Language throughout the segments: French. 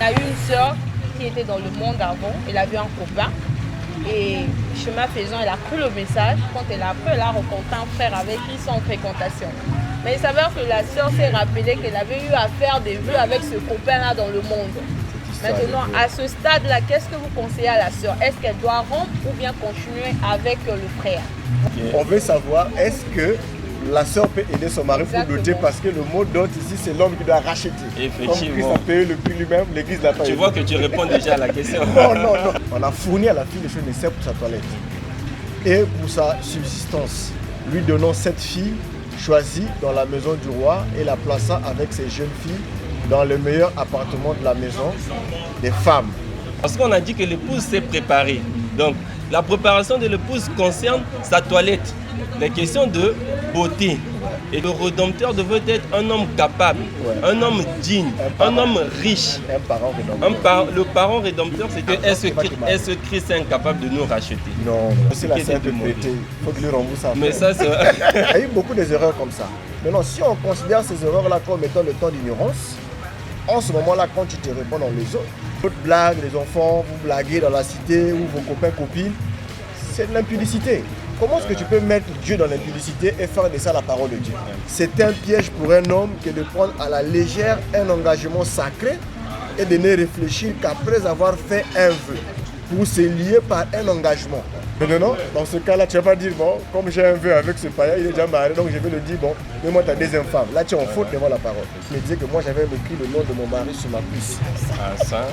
a eu une sœur qui était dans le monde avant, elle avait un copain. Et chemin faisant, elle a cru le message. Quand elle a appris, elle a rencontré un frère avec qui ils sont en fréquentation. Mais il s'avère que la sœur s'est rappelée qu'elle avait eu à faire des vœux avec ce copain-là dans le monde. Maintenant, à ce stade-là, qu'est-ce que vous conseillez à la sœur? Est-ce qu'elle doit rompre ou bien continuer avec le frère? On veut savoir, est-ce que la sœur peut aider son mari pour doter, parce que le mot dot ici, c'est l'homme qui doit racheter. Effectivement. Comme Christ a payé le prix lui-même, l'église l'a payé. Tu vois que tu réponds déjà à la question. Non. On a fourni à la fille les choses nécessaires pour sa toilette et pour sa subsistance. Lui donnant 7 filles choisies dans la maison du roi et la plaçant avec ses jeunes filles dans le meilleur appartement de la maison des femmes. Parce qu'on a dit que l'épouse s'est préparée. Donc, la préparation de l'épouse concerne sa toilette, les questions de beauté. Et le Rédempteur devait être un homme capable, un homme digne, un homme riche. Un parent rédempteur. Le parent rédempteur, c'est que est-ce Christ est incapable de nous racheter? Non, c'est la sainte pété. Il faut que lui rembourse ça. Mais ça, c'est... Il y a eu beaucoup d'erreurs comme ça. Maintenant, si on considère ces erreurs-là comme étant le temps d'ignorance, en ce moment-là, quand tu te réponds dans les autres, votre blague, les enfants, vous blaguez dans la cité ou vos copains, copines, c'est de l'impudicité. Comment est-ce que tu peux mettre Dieu dans l'impudicité et faire de ça la parole de Dieu? C'est un piège pour un homme que de prendre à la légère un engagement sacré et de ne réfléchir qu'après avoir fait un vœu, pour se lier par un engagement. Non, dans ce cas-là, tu ne vas pas dire, bon, comme j'ai un vœu avec ce païen, il est déjà marié, donc je vais le dire, bon, mets-moi ta deuxième femme. Là, tu es en faute devant la parole. Je me disais que moi, j'avais écrit le nom de mon mari sur ma cuisse. Ça.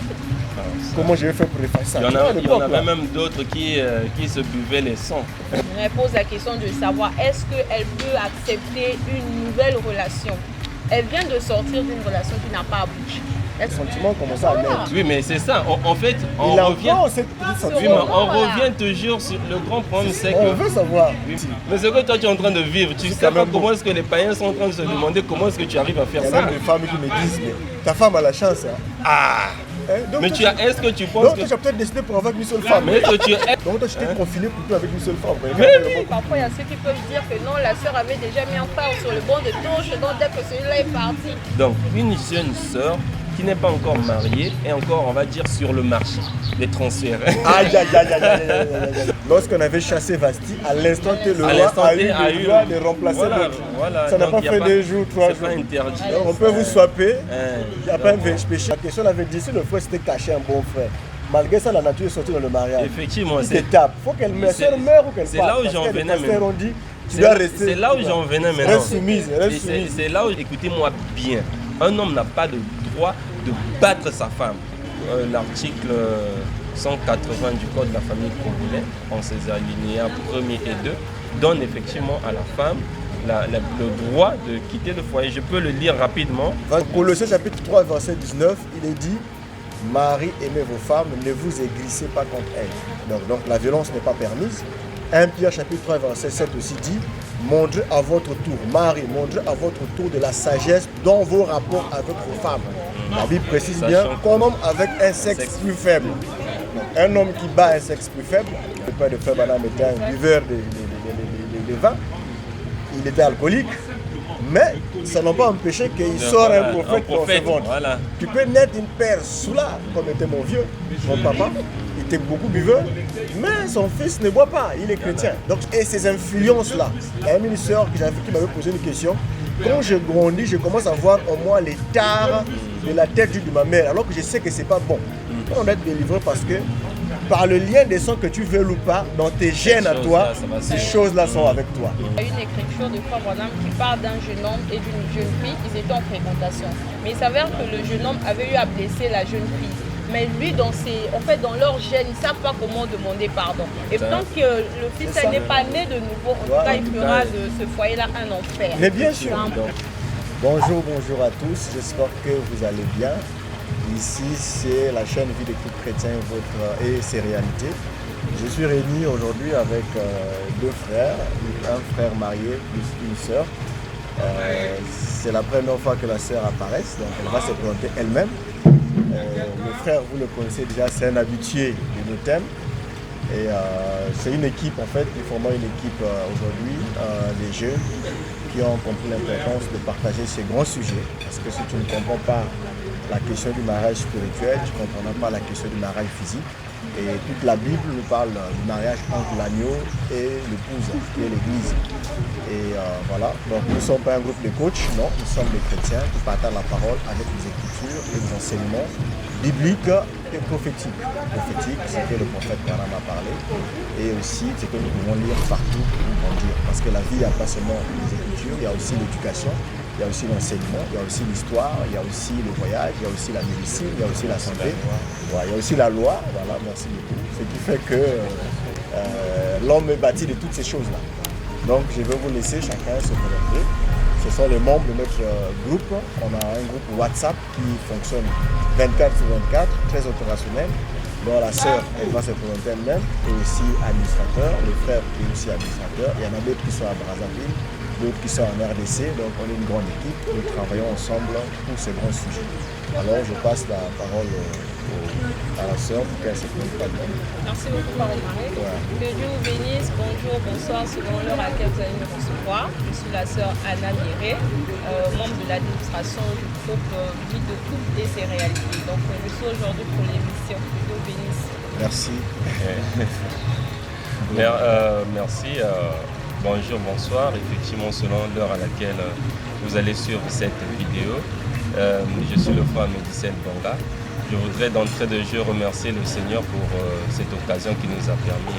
Comment je vais faire pour effacer ça? Il y en avait même d'autres qui se buvaient les sangs. Je me pose la question de savoir, est-ce qu'elle peut accepter une nouvelle relation? Elle vient de sortir d'une relation qui n'a pas abouti. Le sentiment commence à naître. Oui, mais c'est ça. En fait, on revient toujours sur le grand problème, c'est que... On veut savoir. Mais ce que toi tu es en train de vivre, tu sais pas comment est-ce que les païens sont en train de se demander comment est-ce que tu arrives à faire ça. Il y a même des femmes qui me disent, mais ta femme a la chance. Hein. Ah. Donc, mais est-ce que tu penses donc, tu as peut-être décidé pour avoir une seule femme. Mais donc toi tu t'es confiné plutôt avec une seule femme. Oui, parfois il y a ceux qui peuvent dire que non, la sœur avait déjà mis un frère sur le banc de touche, donc dès que celui-là est parti. Donc une jeune sœur qui n'est pas encore mariée est encore, on va dire, sur le marché des transferts. Aïe. Lorsqu'on avait chassé Vasti, à l'instant que le roi a eu le droit de remplacer l'autre. Ça n'a pas fait 2 jours, 3 jours. C'est pas interdit. Alors, on peut vous swapper, il n'y a pas un péché. La question avait dit si le frère s'était caché un bon frère. Malgré ça, la nature est sortie dans le mariage. Effectivement. Il t'étape. Il faut qu'elle meure ou qu'elle parte. C'est là où j'en venais maintenant. C'est là où j'en venais maintenant. Reste soumise. C'est là où, écoutez-moi bien, un homme n'a pas de droit de battre sa femme. L'article 180 du Code de la famille congolais, en ses alinéas 1er et 2, donne effectivement à la femme le droit de quitter le foyer. Je peux le lire rapidement. Colossiens chapitre 3, verset 19, il est dit: Marie, aimez vos femmes, ne vous aigrissez pas contre elles. Donc la violence n'est pas permise. 1 Pierre chapitre 3, verset 7 aussi dit: montrez à votre tour, Marie, montrez à votre tour de la sagesse dans vos rapports avec vos femmes. La Bible précise bien qu'un homme avec un sexe plus faible. Donc, un homme qui bat un sexe plus faible, le père de Frère Madame était un buveur de vin, il était alcoolique, mais ça n'a pas empêché qu'il sort un prophète dans ce ventre. Voilà. Tu peux naître une paire sous là, comme était mon vieux, mon papa. Il était beaucoup buveur, mais son fils ne boit pas, il est chrétien. Donc, et ces influences-là, il y a une sœur qui m'avait posé une question. Quand je grandis, je commence à voir au moins les tares de la tête de ma mère, alors que je sais que c'est pas bon. On doit être délivré parce que par le lien des sangs que tu veux ou pas, dans tes gènes à toi, ces choses-là sont avec toi. Il y a une écriture de Frère Branham qui parle d'un jeune homme et d'une jeune fille, ils étaient en fréquentation. Mais il s'avère que le jeune homme avait eu à blesser la jeune fille. Mais lui, dans leur gène, ils ne savent pas comment demander pardon. Et tant que le fils n'est pas né de nouveau, en tout cas, il fera de ce foyer-là un enfer. Mais bien sûr. Bonjour à tous, j'espère que vous allez bien. Ici, c'est la chaîne Vie de Couple Chrétien et ses réalités. Je suis réuni aujourd'hui avec 2 frères, un frère marié plus une sœur. C'est la première fois que la sœur apparaisse, donc elle va se présenter elle-même. Le frère, vous le connaissez déjà, c'est un habitué de nos thèmes. Et c'est une équipe, en fait, nous formons une équipe aujourd'hui, des jeunes qui ont compris l'importance de partager ces grands sujets. Parce que si tu ne comprends pas la question du mariage spirituel, tu ne comprendras pas la question du mariage physique. Et toute la Bible nous parle du mariage entre l'agneau et l'épouse, qui est l'Église. Et voilà, donc nous ne sommes pas un groupe de coachs, non, nous sommes des chrétiens qui partagent la parole avec les Écritures et les enseignements bibliques et prophétiques. Prophétique, c'est que le prophète Branham a parlé, et aussi c'est que nous pouvons lire partout pour grandir. Parce que la vie, il n'y a pas seulement les Écritures, il y a aussi l'éducation. Il y a aussi l'enseignement, il y a aussi l'histoire, il y a aussi le voyage, il y a aussi la médecine, il y a aussi la santé, il y a aussi la loi, voilà, merci beaucoup. Ce qui fait que l'homme est bâti de toutes ces choses-là. Donc je vais vous laisser chacun se présenter. Ce sont les membres de notre groupe. On a un groupe WhatsApp qui fonctionne 24/24, très opérationnel. dont la sœur, elle va se présenter elle-même, et aussi administrateur, le frère est aussi administrateur. Il y en a d'autres qui sont à Brazzaville, d'autres qui sont en RDC, donc on est une grande équipe, nous travaillons ensemble pour ce grand sujet. Alors je passe la parole à la sœur pour qu'elle se présente. Merci beaucoup, Parole Marie. Ouais. Que Dieu vous bénisse, bonjour, bonsoir, selon l'heure à laquelle vous allez me recevoir. Je suis la sœur Anna Méré, membre de l'administration du groupe Vie de couple et ses réalités. Donc je suis aujourd'hui pour l'émission. Que Dieu vous bénisse. Merci. Merci. Bonjour, bonsoir. Effectivement, selon l'heure à laquelle vous allez suivre cette vidéo, je suis le frère Médicène Bonga. Je voudrais d'entrée de jeu remercier le Seigneur pour cette occasion qui nous a permis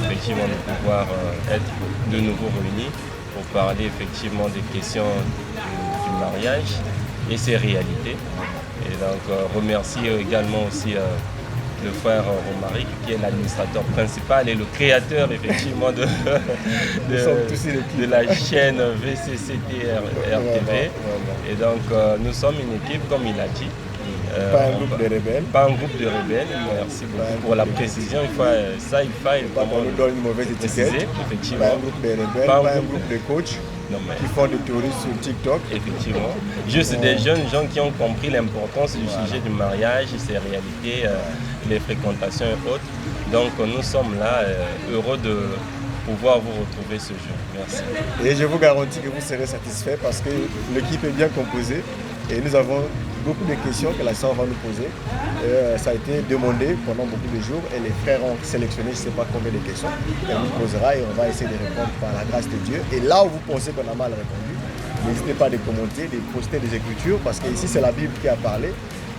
effectivement de pouvoir être de nouveau réunis pour parler effectivement des questions du mariage et ses réalités. Et donc remercier également aussi le frère Romaric qui est l'administrateur principal et le créateur effectivement de la chaîne VCCT RTV. Et donc nous sommes une équipe, comme il a dit. Pas un groupe de rebelles. Pas un groupe de rebelles, merci beaucoup pour la précision. Il faut on nous donne une mauvaise étiquette. Effectivement. Pas un groupe de rebelles, pas un groupe de coachs qui font des théories sur TikTok. Effectivement. Juste des jeunes gens qui ont compris l'importance du sujet du mariage, ses réalités, les fréquentations et autres. Donc nous sommes là heureux de pouvoir vous retrouver ce jour. Merci. Et je vous garantis que vous serez satisfait parce que l'équipe est bien composée et nous avons beaucoup de questions que la sœur va nous poser. Ça a été demandé pendant beaucoup de jours et les frères ont sélectionné je ne sais pas combien de questions. Elle nous posera et on va essayer de répondre par la grâce de Dieu. Et là où vous pensez qu'on a mal répondu, n'hésitez pas à commenter, de poster des écritures parce qu'ici c'est la Bible qui a parlé.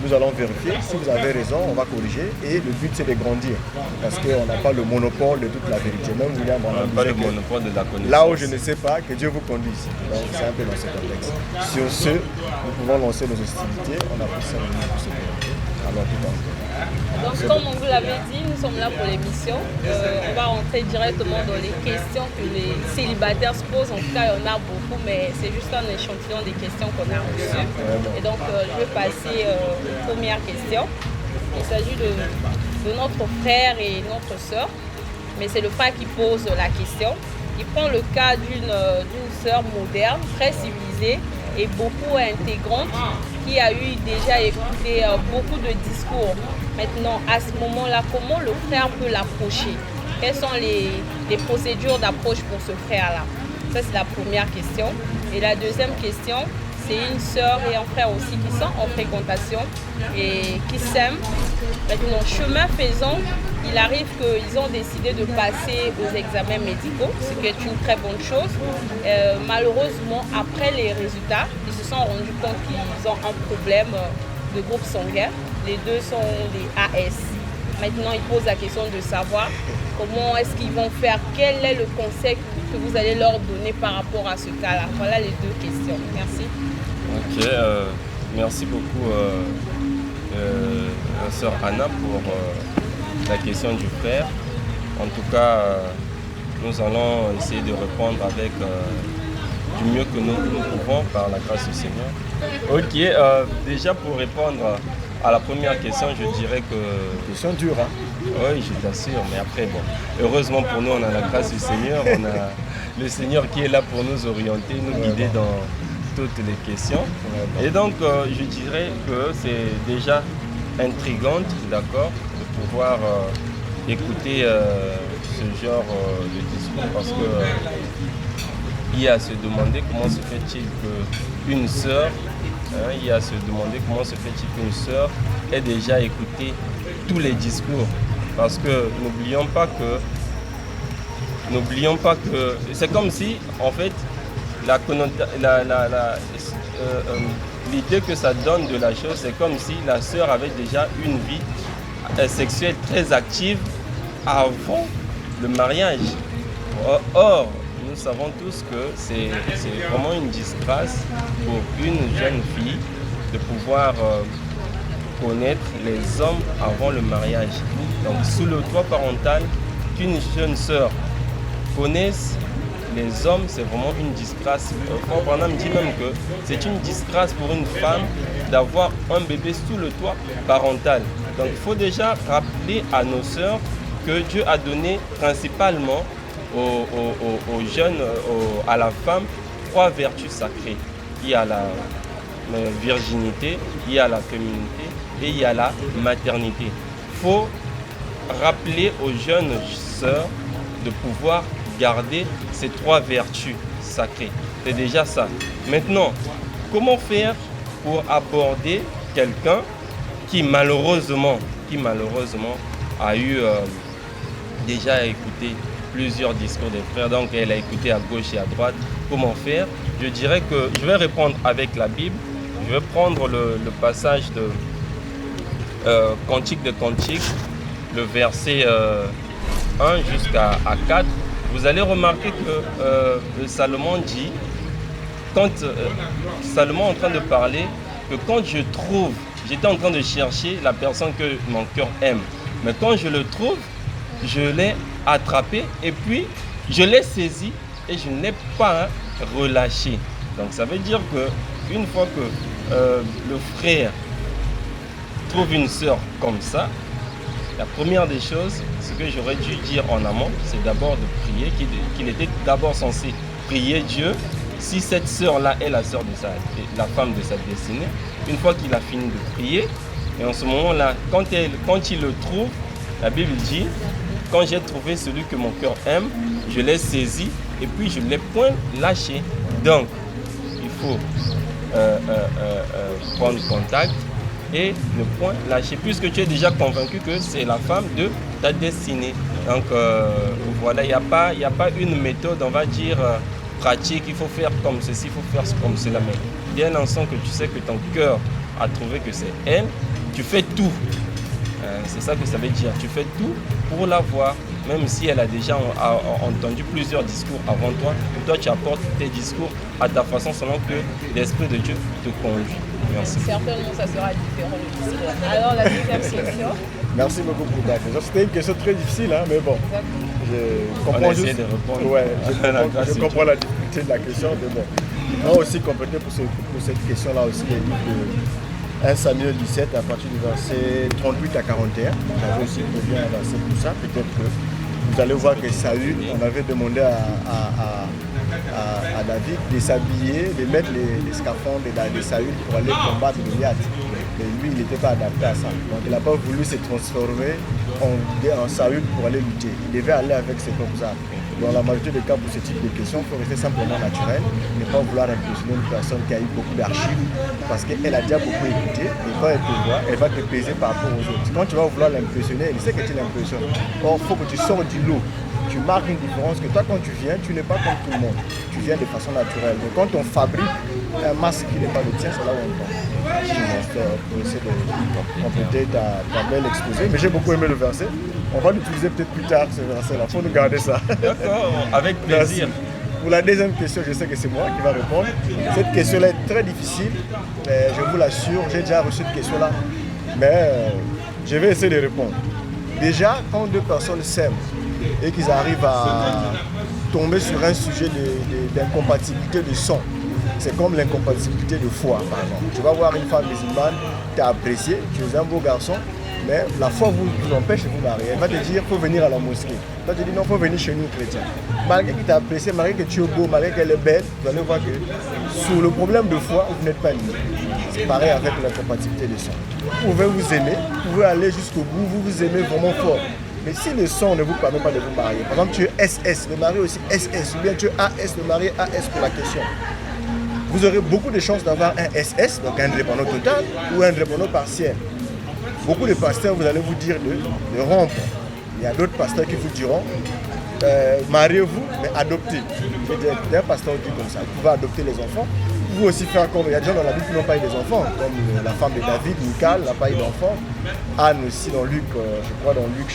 Nous allons vérifier. Si vous avez raison, on va corriger. Et le but, c'est de grandir. Parce qu'on n'a pas le monopole de toute la vérité. Même William on n'a pas le monopole de la connaissance. Là où je ne sais pas, que Dieu vous conduise. Donc, c'est un peu dans ce contexte. Sur ce, nous pouvons lancer nos hostilités. On a pris 5 minutes pour se présenter. Alors, tout en temps. Donc, comme on vous l'avait dit, nous sommes là pour l'émission. On va rentrer directement dans les questions que les célibataires se posent. En tout cas, il y en a beaucoup, mais c'est juste un échantillon des questions qu'on a reçues. Et donc, je vais passer aux premières questions. Il s'agit de notre frère et notre sœur, mais c'est le frère qui pose la question. Il prend le cas d'une sœur moderne, très civilisée et beaucoup intégrante, qui a eu déjà écouté beaucoup de discours. Maintenant, à ce moment-là, comment le frère peut l'approcher? Quelles sont les procédures d'approche pour ce frère-là? Ça, c'est la première question. Et la deuxième question, c'est une sœur et un frère aussi qui sont en fréquentation et qui s'aiment. Maintenant, chemin faisant, il arrive qu'ils ont décidé de passer aux examens médicaux, ce qui est une très bonne chose. Malheureusement, après les résultats, ils se sont rendus compte qu'ils ont un problème de groupe sanguin. Les deux sont des AS. Maintenant, ils posent la question de savoir comment est-ce qu'ils vont faire, quel est le conseil que vous allez leur donner par rapport à ce cas-là. Voilà les deux questions. Merci. Ok, merci beaucoup la sœur Anna pour la question du frère. En tout cas, nous allons essayer de répondre avec du mieux que nous pouvons par la grâce du Seigneur. Ok, déjà pour répondre à la première question, je dirais que... Question dure, hein? Oui, je t'assure, mais après, bon, heureusement pour nous, on a la grâce du Seigneur, on a le Seigneur qui est là pour nous orienter, nous guider dans toutes les questions. Et donc, je dirais que c'est déjà intrigante, d'accord, de pouvoir écouter ce genre de discours, parce que il y a à se demander comment se fait-il qu'une sœur Il y a à se demander comment se fait-il qu'une sœur ait déjà écouté tous les discours. Parce que n'oublions pas que c'est comme si, en fait, l'idée que ça donne de la chose, c'est comme si la sœur avait déjà une vie sexuelle très active avant le mariage. Or, nous savons tous que c'est vraiment une disgrâce pour une jeune fille de pouvoir connaître les hommes avant le mariage. Donc, sous le toit parental, qu'une jeune sœur connaisse les hommes, c'est vraiment une disgrâce. Frère Branham dit même que c'est une disgrâce pour une femme d'avoir un bébé sous le toit parental. Donc il faut déjà rappeler à nos sœurs que Dieu a donné principalement aux jeunes, à la femme, 3 vertus sacrées. Il y a la virginité, il y a la féminité et il y a la maternité. Il faut rappeler aux jeunes sœurs de pouvoir garder ces 3 vertus sacrées. C'est déjà ça. Maintenant, comment faire pour aborder quelqu'un qui malheureusement a eu déjà écouté plusieurs discours des frères, donc elle a écouté à gauche et à droite. Comment faire? Je dirais que je vais répondre avec la Bible. Je vais prendre le passage de Cantique de Cantique, le verset 1 jusqu'à 4. Vous allez remarquer que Salomon dit, quand Salomon est en train de parler, que quand j'étais en train de chercher la personne que mon cœur aime, mais quand je le trouve, je l'ai attrapé et puis je l'ai saisi et je ne l'ai pas relâché. Donc ça veut dire qu'une fois que le frère trouve une sœur comme ça, la première des choses, ce que j'aurais dû dire en amont, c'est d'abord de prier, qu'il était d'abord censé prier Dieu. Si cette sœur-là est la sœur de la femme de sa destinée, une fois qu'il a fini de prier, et en ce moment-là, quand il le trouve, la Bible dit, quand j'ai trouvé celui que mon cœur aime, je l'ai saisi et puis je ne l'ai point lâché. Donc, il faut prendre contact et ne point lâcher, puisque tu es déjà convaincu que c'est la femme de ta destinée. Donc voilà, il n'y a pas une méthode, on va dire, pratique, il faut faire comme ceci, il faut faire comme cela. Mais dès l'instant que tu sais que ton cœur a trouvé que c'est elle, tu fais tout. C'est ça que ça veut dire. Tu fais tout pour la voir, même si elle a déjà entendu plusieurs discours avant toi. Toi, tu apportes tes discours à ta façon selon que l'Esprit de Dieu te conduit. Merci. Certainement, ça sera différent le discours. Alors, la deuxième question. Merci beaucoup pour ta question. C'était une question très difficile, hein, mais bon. Je comprends de répondre. Ouais, je comprends la difficulté de la question, mais bon. Moi aussi, compléter pour cette question-là aussi, il y a dit que 1 Samuel 17, à partir du verset 38 à 41, j'avais aussi posé un verset pour ça. Peut-être que vous allez voir que Saül, on avait demandé à David de s'habiller, de mettre les scaphandres de Saül pour aller combattre Goliath. Mais lui, il n'était pas adapté à ça. Donc il n'a pas voulu se transformer en Saül pour aller lutter. Il devait aller avec ses propres armes. Dans la majorité des cas, pour ce type de questions, il faut rester simplement naturel, ne pas vouloir impressionner une personne qui a eu beaucoup d'archives, parce qu'elle a déjà beaucoup écouté, et quand elle te voit, elle va te peser par rapport aux autres. Quand tu vas vouloir l'impressionner, elle sait que tu l'impressionnes. Or, il faut que tu sors du lot. Tu marques une différence que toi, quand tu viens, tu n'es pas comme tout le monde. Tu viens de façon naturelle. Donc, quand on fabrique un masque qui n'est pas le tien, c'est là où on tombe. Pour essayer de compléter ta belle exposé. Mais j'ai beaucoup aimé le verset. On va l'utiliser peut-être plus tard, ce verset-là. Il faut nous garder ça. D'accord, avec plaisir. Merci. Pour la deuxième question, je sais que c'est moi qui va répondre. Cette question-là est très difficile. Mais je vous l'assure, j'ai déjà reçu cette question-là. Mais je vais essayer de répondre. Déjà, quand deux personnes s'aiment et qu'ils arrivent à tomber sur un sujet d'incompatibilité de son, c'est comme l'incompatibilité de foi, par exemple. Tu vas voir une femme musulmane, tu as apprécié, tu es un beau garçon, mais la foi vous empêche de vous marier. Elle va te dire, il faut venir à la mosquée. Elle va te dire, non, il faut venir chez nous, chrétiens. Malgré qu'il t'a apprécié, malgré que tu es beau, malgré qu'elle est belle, vous allez voir que sur le problème de foi, vous n'êtes pas liés. C'est pareil avec l'incompatibilité de son. Vous pouvez vous aimer, vous pouvez aller jusqu'au bout, vous vous aimez vraiment fort. Mais si le son ne vous permet pas de vous marier, par exemple tu es SS, le mari aussi SS, ou bien tu es AS, le mari AS pour la question. vous aurez beaucoup de chances d'avoir un SS, donc un drépano total, ou un drépano partiel. Beaucoup de pasteurs, vous allez vous dire de rompre. Il y a d'autres pasteurs qui vous diront, mariez-vous, mais adoptez. Des pasteurs qui disent comme ça, vous pouvez adopter les enfants. Vous pouvez aussi faire comme, il y a des gens dans la Bible qui n'ont pas eu des enfants, comme la femme de David, Michal, n'a pas eu d'enfants. Anne aussi dans Luc, je crois dans Luc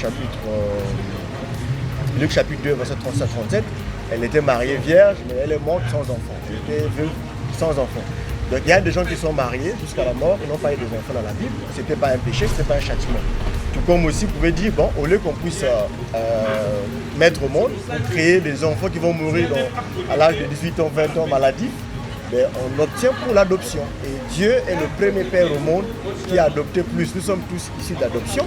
chapitre 2, verset 37, elle était mariée vierge, mais elle est morte sans enfant. Elle était veuve sans enfant. Donc il y a des gens qui sont mariés jusqu'à la mort, ils n'ont pas eu des enfants dans la Bible. Ce n'était pas un péché, ce n'était pas un châtiment. Tout comme aussi, vous pouvez dire, bon, au lieu qu'on puisse mettre au monde, créer des enfants qui vont mourir à l'âge de 18 ans, 20 ans, maladifs, ben, on obtient pour l'adoption. Et Dieu est le premier père au monde qui a adopté plus. Nous sommes tous issus d'adoption.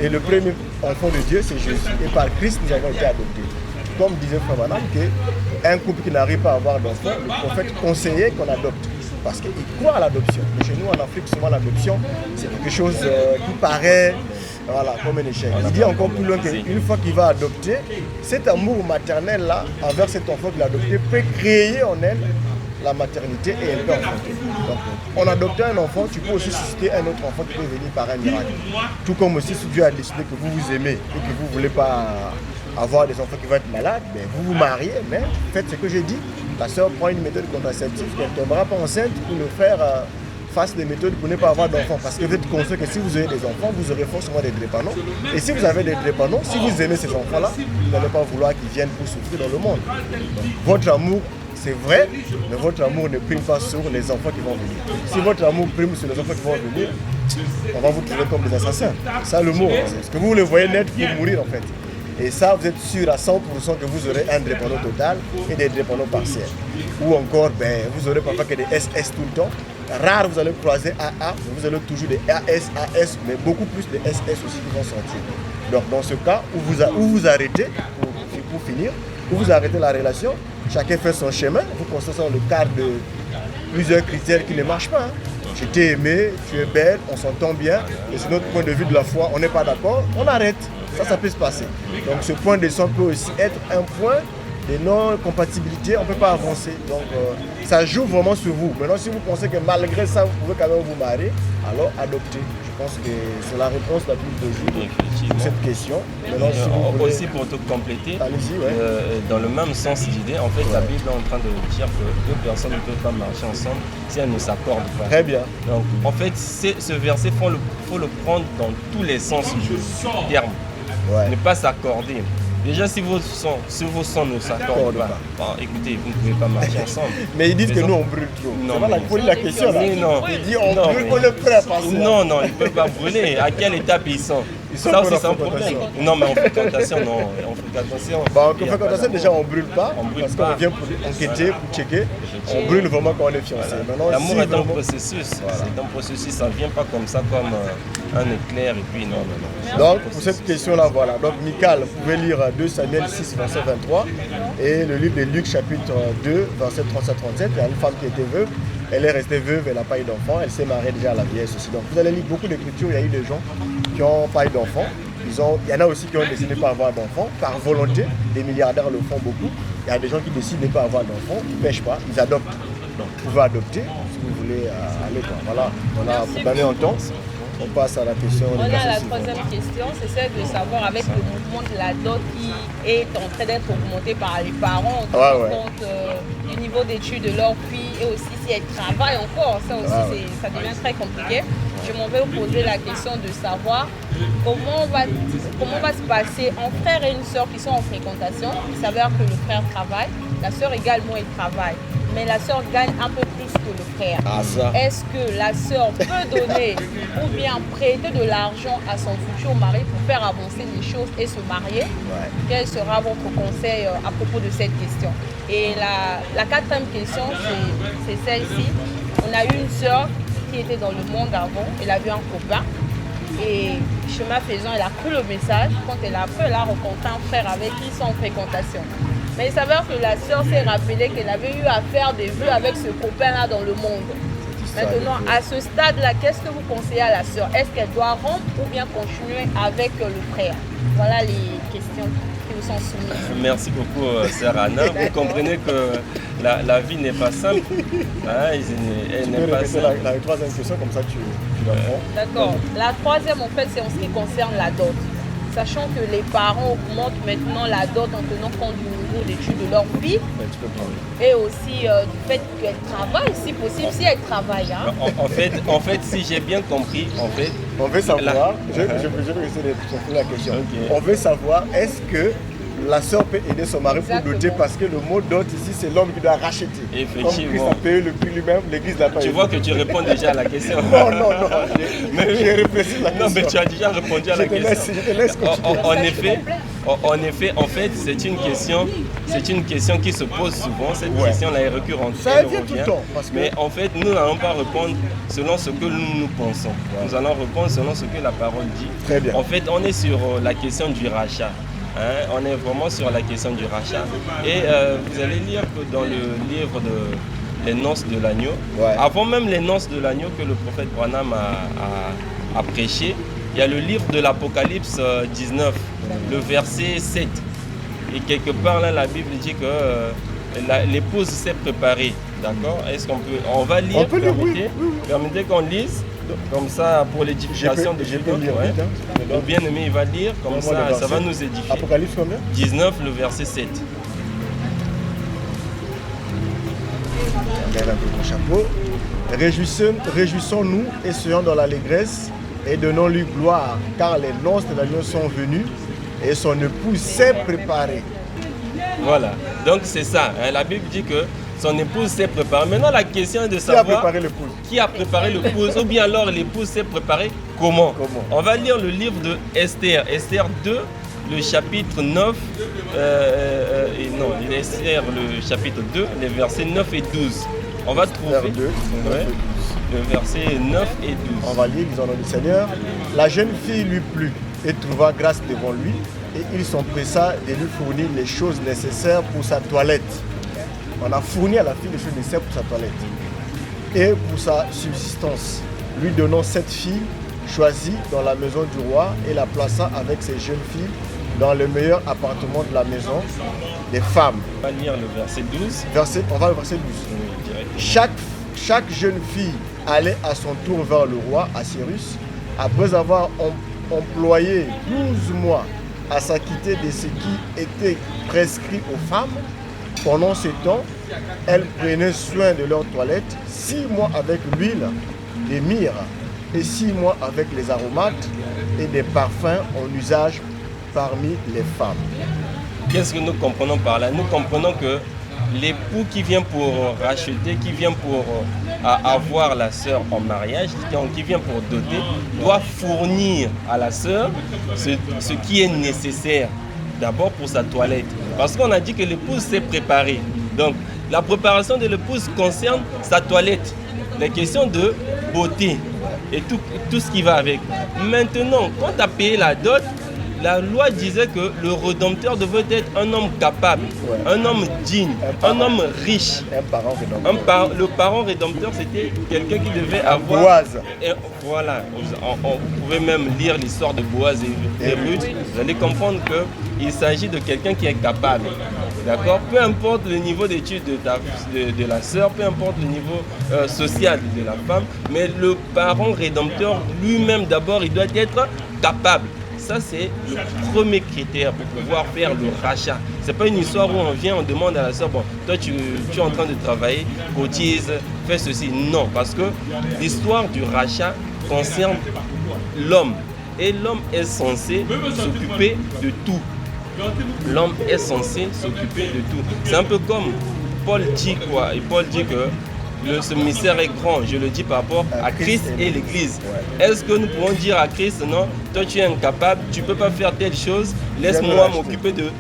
Et le premier enfant de Dieu, c'est Jésus. Et par Christ, nous avons été adoptés. Comme disait Frère Branham, qu'un couple qui n'arrive pas à avoir d'enfants, le prophète conseillait qu'on adopte. Parce qu'il croit à l'adoption. Mais chez nous, en Afrique, souvent l'adoption, c'est quelque chose qui paraît comme un échec. Il dit encore plus loin qu'une fois qu'il va adopter, cet amour maternel-là, envers cet enfant qu'il a adopté, peut créer en elle la maternité et elle peut enfanter. Donc, en adoptant un enfant, tu peux aussi susciter un autre enfant qui peut venir par un miracle. Tout comme aussi si Dieu a décidé que vous vous aimez et que vous ne voulez pas avoir des enfants qui vont être malades, ben vous vous mariez, mais faites ce que j'ai dit. La sœur prend une méthode contraceptive, qu'elle ne tombera pas enceinte, ou le frère fasse des méthodes pour ne pas avoir d'enfants. Parce que vous êtes conscient que si vous avez des enfants, vous aurez forcément des drépanos. Et si vous avez des drépanos, si vous aimez ces enfants-là, vous n'allez pas vouloir qu'ils viennent pour souffrir dans le monde. Donc, votre amour, c'est vrai, mais votre amour ne prime pas sur les enfants qui vont venir. Si votre amour prime sur les enfants qui vont venir, on va vous trouver comme des assassins. C'est ça le mot. Parce que vous les voyez naître pour mourir en fait. Et ça, vous êtes sûr à 100% que vous aurez un drépano total et des drépanos partiels. Ou encore, vous aurez parfois que des SS tout le temps. Rare, vous allez croiser AA, mais vous aurez toujours des AS, AS, mais beaucoup plus de SS aussi qui vont sortir. Donc, dans ce cas, où vous arrêtez, pour finir, où vous arrêtez la relation, chacun fait son chemin, vous constatez dans le cadre de plusieurs critères qui ne marchent pas. Je t'ai aimé, tu es belle, on s'entend bien, et sur notre point de vue de la foi, on n'est pas d'accord, on arrête. Ça peut se passer. Donc ce point de son peut aussi être un point de non-compatibilité, on ne peut pas avancer. Donc ça joue vraiment sur vous. Maintenant, si vous pensez que malgré ça, vous pouvez quand même vous marier, alors adoptez. Je pense que c'est la réponse la plus logique à cette question. Maintenant, si vous voulez... Aussi pour te compléter, ouais. dans le même sens d'idée, en fait, la Bible est en train de dire que deux personnes ne peuvent pas marcher ensemble si elles ne s'accordent pas. Très bien. Donc, en fait, ce verset, il faut le prendre dans tous les sens du terme. Ouais. Ne pas s'accorder. Déjà, si vos sons ne s'accordent pas, bon, écoutez, vous ne pouvez pas marcher ensemble. Mais ils disent que nous, on brûle trop. Non, c'est pas la question là. Non. Ils disent on brûle, on est prêt à passer. Non, ils ne peuvent pas brûler. À quelle étape ils sont? Ça aussi, c'est un problème. Non, mais en fréquentation, non. En fréquentation. En fréquentation, déjà, on ne brûle pas. Parce qu'on vient pour enquêter, pour checker. On brûle vraiment quand on est fiancé. L'amour est un processus. C'est un processus. Ça ne vient pas comme ça, comme un éclair. Et puis, non. Donc, pour cette question-là, voilà. Donc, Michal, vous pouvez lire 2 Samuel 6, verset 23. Et le livre de Luc, chapitre 2, verset 37. Il y a une femme qui était veuve. Elle est restée veuve, elle n'a pas eu d'enfant, elle s'est mariée déjà à la vieillesse aussi. Donc vous allez lire beaucoup d'écritures, il y a eu des gens qui n'ont pas eu d'enfants. Il y en a aussi qui ont décidé de ne pas avoir d'enfants, par volonté, des milliardaires le font beaucoup. Il y a des gens qui décident de ne pas avoir d'enfants, ils ne pêchent pas, ils adoptent. Donc vous pouvez adopter si vous voulez aller. Voilà, on a pour gagner en temps. On passe à la question. On a la troisième question, c'est celle de savoir avec le mouvement de la dot qui est en train d'être augmenté par les parents, on tient compte du niveau d'études de leur fille et aussi si elles travaillent encore, ça aussi ça devient très compliqué. Je m'en vais vous poser la question de savoir comment va se passer un frère et une sœur qui sont en fréquentation. Il s'avère que le frère travaille, la sœur également elle travaille, mais la sœur gagne un peu plus que le frère. Est-ce que la sœur peut donner ou bien prêter de l'argent à son futur mari pour faire avancer les choses et se marier? Quel sera votre conseil à propos de cette question? Et la quatrième question, c'est celle-ci. On a eu une sœur qui était dans le monde avant, elle avait un copain et chemin faisant, elle a cru le message. Quand elle a fait, elle a rencontré un frère avec qui ils sont en fréquentation. Mais il s'avère que la sœur s'est rappelée qu'elle avait eu à faire des vœux avec ce copain-là dans le monde. Maintenant, à ce stade-là, qu'est-ce que vous conseillez à la sœur? Est-ce qu'elle doit rompre ou bien continuer avec le frère? Voilà les questions qui vous sont soumises. Merci beaucoup, sœur Anna. Vous comprenez que la vie n'est pas simple. Hein, elle n'est pas simple. La troisième question, comme ça tu la prends. D'accord. La troisième, en fait, c'est en ce qui concerne la dot. Sachant que les parents augmentent maintenant la dot en tenant compte du niveau d'études de leur fille. Ouais, tu peux prendre. Et aussi du fait qu'elle travaille, si possible, si elle travaille. Hein. En fait, si j'ai bien compris, on veut savoir, je vais essayer de poser la question. Okay. On veut savoir, est-ce que la sœur peut aider son mari pour doter, parce que le mot dot ici, c'est l'homme qui doit racheter. Effectivement. Comme Christ a payé le prix lui-même, l'église n'a pas Tu aidé. vois que tu réponds déjà à la question. Non, j'ai réfléchi à la question. Non, mais tu as déjà répondu à la question. Je te laisse continuer. En fait, c'est une question qui se pose souvent. Cette question-là est récurrente. Ça vient tout le temps. Mais en fait, nous n'allons pas répondre selon ce que nous pensons. Nous allons répondre selon ce que la parole dit. Très bien. En fait, on est sur la question du rachat. Hein, on est vraiment sur la question du rachat. Et vous allez lire que dans le livre de Les Noces de l'Agneau, avant même les Noces de l'Agneau que le prophète Branham a prêché, il y a le livre de l'Apocalypse 19, le verset 7. Et quelque part là, la Bible dit que l'épouse s'est préparée. D'accord? Est-ce on va lire? On peut lire, permettez qu'on lise. Comme ça, pour l'édification de chacun. Le bien-aimé, il va lire, comme ça va nous édifier. Apocalypse combien? 19, le verset 7. Regarde un peu ton chapeau. Réjouissons-nous et soyons dans l'allégresse et donnons-lui gloire, car les noces de l'agneau sont venues et son épouse s'est préparée. Voilà, donc c'est ça. Hein. La Bible dit que son épouse s'est préparée. Maintenant, la question est de savoir qui a préparé l'épouse ou bien alors l'épouse s'est préparée comment. On va lire le livre de Esther. Esther 2, le chapitre 9. Esther, le chapitre 2, les versets 9 et 12. On va trouver 2, le verset 9 et 12. On va lire, disons le Seigneur. La jeune fille lui plut et trouva grâce devant lui. Et il s'empressa de lui fournir les choses nécessaires pour sa toilette. On a fourni à la fille les choses nécessaires pour sa toilette et pour sa subsistance, lui donnant 7 filles choisies dans la maison du roi et la plaça avec ses jeunes filles dans le meilleur appartement de la maison des femmes. On va lire le verset 12. On va au verset 12. Oui, chaque jeune fille allait à son tour vers le roi Assyrus après avoir employé 12 mois à s'acquitter de ce qui était prescrit aux femmes. Pendant ce temps, elles prenaient soin de leur toilette, 6 mois avec l'huile, des myrrhes, et 6 mois avec les aromates et des parfums en usage parmi les femmes. Qu'est-ce que nous comprenons par là? Nous comprenons que l'époux qui vient pour racheter, qui vient pour avoir la sœur en mariage, qui vient pour doter, doit fournir à la sœur ce qui est nécessaire. D'abord pour sa toilette. Parce qu'on a dit que l'épouse s'est préparée. Donc, la préparation de l'épouse concerne sa toilette. Les questions de beauté et tout ce qui va avec. Maintenant, quand tu as payé la dot, la loi disait que le rédempteur devait être un homme capable, un homme digne, un homme riche. Un parent rédempteur. Le parent rédempteur, c'était quelqu'un qui devait avoir... Boaz. Voilà, vous pouvez même lire l'histoire de Boaz et Ruth. Vous allez comprendre qu'il s'agit de quelqu'un qui est capable. D'accord? Peu importe le niveau d'études de la sœur, peu importe le niveau social de la femme, mais le parent rédempteur lui-même d'abord, il doit être capable. Ça, c'est le premier critère pour pouvoir faire le rachat. Ce n'est pas une histoire où on vient, on demande à la sœur, bon, toi tu es en train de travailler, cotise, fais ceci. Non, parce que l'histoire du rachat concerne l'homme. Et l'homme est censé s'occuper de tout. L'homme est censé s'occuper de tout. C'est un peu comme Paul dit quoi. Et Paul dit que ce mystère est grand, je le dis par rapport à Christ et l'Église. Est-ce que nous pouvons dire à Christ, non, toi tu es incapable, tu ne peux pas faire telle chose, laisse-moi m'occuper de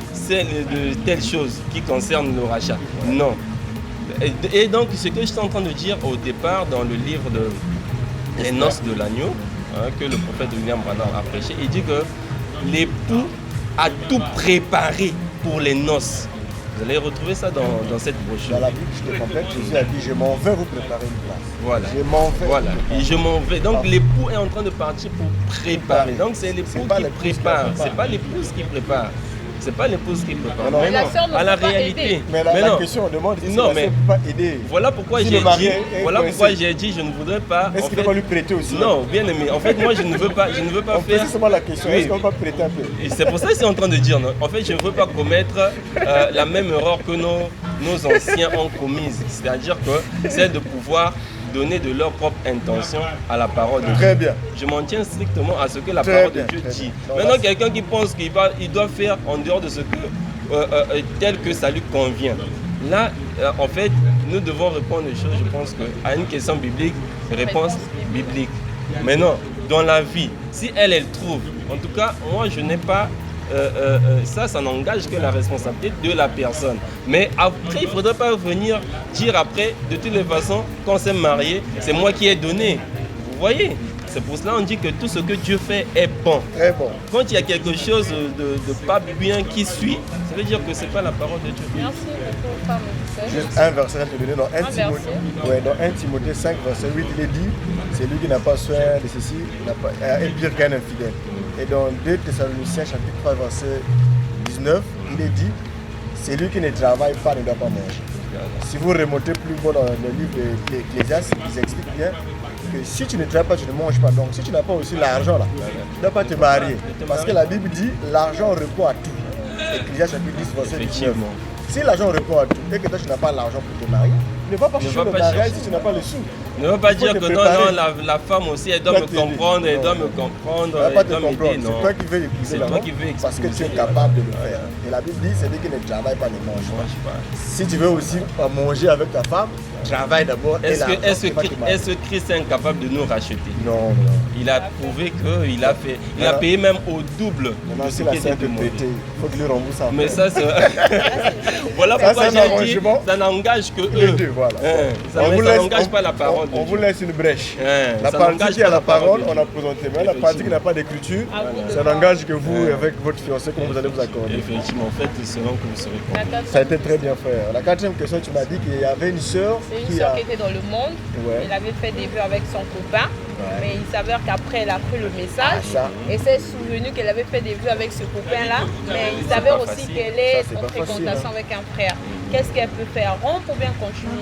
telle chose qui concerne le rachat. Non. Et donc, ce que je suis en train de dire au départ dans le livre de Les Noces de l'Agneau, que le prophète William Branham a prêché, il dit que l'époux a tout préparé pour les noces. Vous allez retrouver ça dans cette brochure. Dans la Bible, je te complète, Jésus a dit, je m'en vais vous préparer une place. Voilà. Je m'en vais. Voilà. Et je m'en vais. Donc l'époux est en train de partir pour préparer. Donc c'est l'époux qui prépare. C'est pas l'épouse qui prépare. c'est pas l'épouse qui prépare. Non, mais la sœur ne à la peut pas réalité. aider. Mais la non. question, on demande si Non, la mais sœur ne peut pas aider. Voilà pourquoi Si j'ai le mari dit, est voilà coincé. pourquoi j'ai dit, je ne voudrais pas. Est-ce en qu'il fait, va lui prêter aussi? non, bien aimé. En fait, moi, je ne veux pas On faire. pose seulement la question, Oui. est-ce qu'on va prêter un peu? Et c'est pour ça que je suis en train de dire, non. En fait, je ne veux pas commettre la même erreur que nos anciens ont commise. C'est-à-dire que c'est de pouvoir donner de leur propre intention à la parole de Dieu. Très bien. Je m'en tiens strictement à ce que la Très parole bien, de Dieu très dit. bien. Non, Maintenant, là, quelqu'un qui pense qu'il doit faire en dehors de ce que tel que ça lui convient. Là, en fait, nous devons répondre des choses, je pense, à une question biblique, réponse biblique. Maintenant, dans la vie, si elle trouve, en tout cas, moi, je n'ai pas ça n'engage que la responsabilité de la personne. Mais après, il ne faudrait pas venir dire après, de toutes les façons, quand on s'est marié, c'est moi qui ai donné. Vous voyez? C'est pour cela qu'on dit que tout ce que Dieu fait est bon. Très bon. Quand il y a quelque chose de pas bien qui suit, ça veut dire que ce n'est pas la parole de Dieu. Merci beaucoup, femme. Juste un verset à te donner dans 1 verset. Timothée. Ouais, dans 1 Timothée 5, verset 8, il est dit, c'est lui qui n'a pas soin de ceci, est pire qu'un infidèle. Et dans 2 Thessaloniciens chapitre 3, verset 19, il est dit, c'est lui qui ne travaille pas ne doit pas manger. Si vous remontez plus bas dans le livre de l'Ecclésiaste, ils expliquent bien que si tu ne travailles pas, tu ne manges pas. Donc si tu n'as pas aussi l'argent là, tu ne dois pas te marier. Parce que la Bible dit, l'argent répond à tout. Ecclésiaste chapitre 10, verset 19. Effectivement. Si l'argent répond à tout et que toi tu n'as pas l'argent pour te marier, ne va pas chercher le mariage si tu n'as pas le sou. Ne veut pas Il faut dire te que non, préparer. la femme aussi, elle doit Doit me t'aider. comprendre, elle Non, doit non. me comprendre, Tu ne vas pas elle te doit comprendre. m'aider, non. C'est toi qui veux épouser C'est la toi femme qui veux parce que tu es épouser. capable de le faire. Et la Bible dit, c'est lui qui ne travaille pas, ne mange Moi, pas. je sais pas. Si tu veux aussi manger avec ta femme, travaille d'abord. et Est-ce l'argent, tu vas te marier. que Christ est incapable de nous racheter? Non, non. Il a prouvé qu'il a fait, il a payé même au double Maintenant, de si ce la qui était sœur te demandé. prêter, il faut que lui rembourse un Mais peu. ça, c'est... Voilà Ça, pourquoi c'est un j'ai dit, arrangement. ça n'engage que Les eux. deux, voilà. Ça n'engage pas la parole de on vous Dieu. laisse une brèche. Ça La partie n'engage qui a pas la la parole parole, de on Dieu. a présenté. Mais la partie qui n'a pas d'écriture, À vous de ça voir. n'engage que vous avec votre fiancé, comment vous allez vous accorder. Effectivement, faites selon que vous serez La convenu. Ça a quatrième, été très bien fait. La quatrième question, tu m'as dit qu'il y avait une sœur c'est une qui soeur a... qui était dans le monde. Ouais. Elle avait fait des vœux avec son copain. Ouais. Mais il s'avère qu'après, elle a pris le message. Ah, ça. Et s'est souvenu qu'elle avait fait des vœux avec ce copain-là. Mais il C'est s'avère pas aussi facile. qu'elle est Ça, c'est en pas facile, fréquentation hein. avec un frère. Qu'est-ce qu'elle peut faire? Rompre ou bien continuer?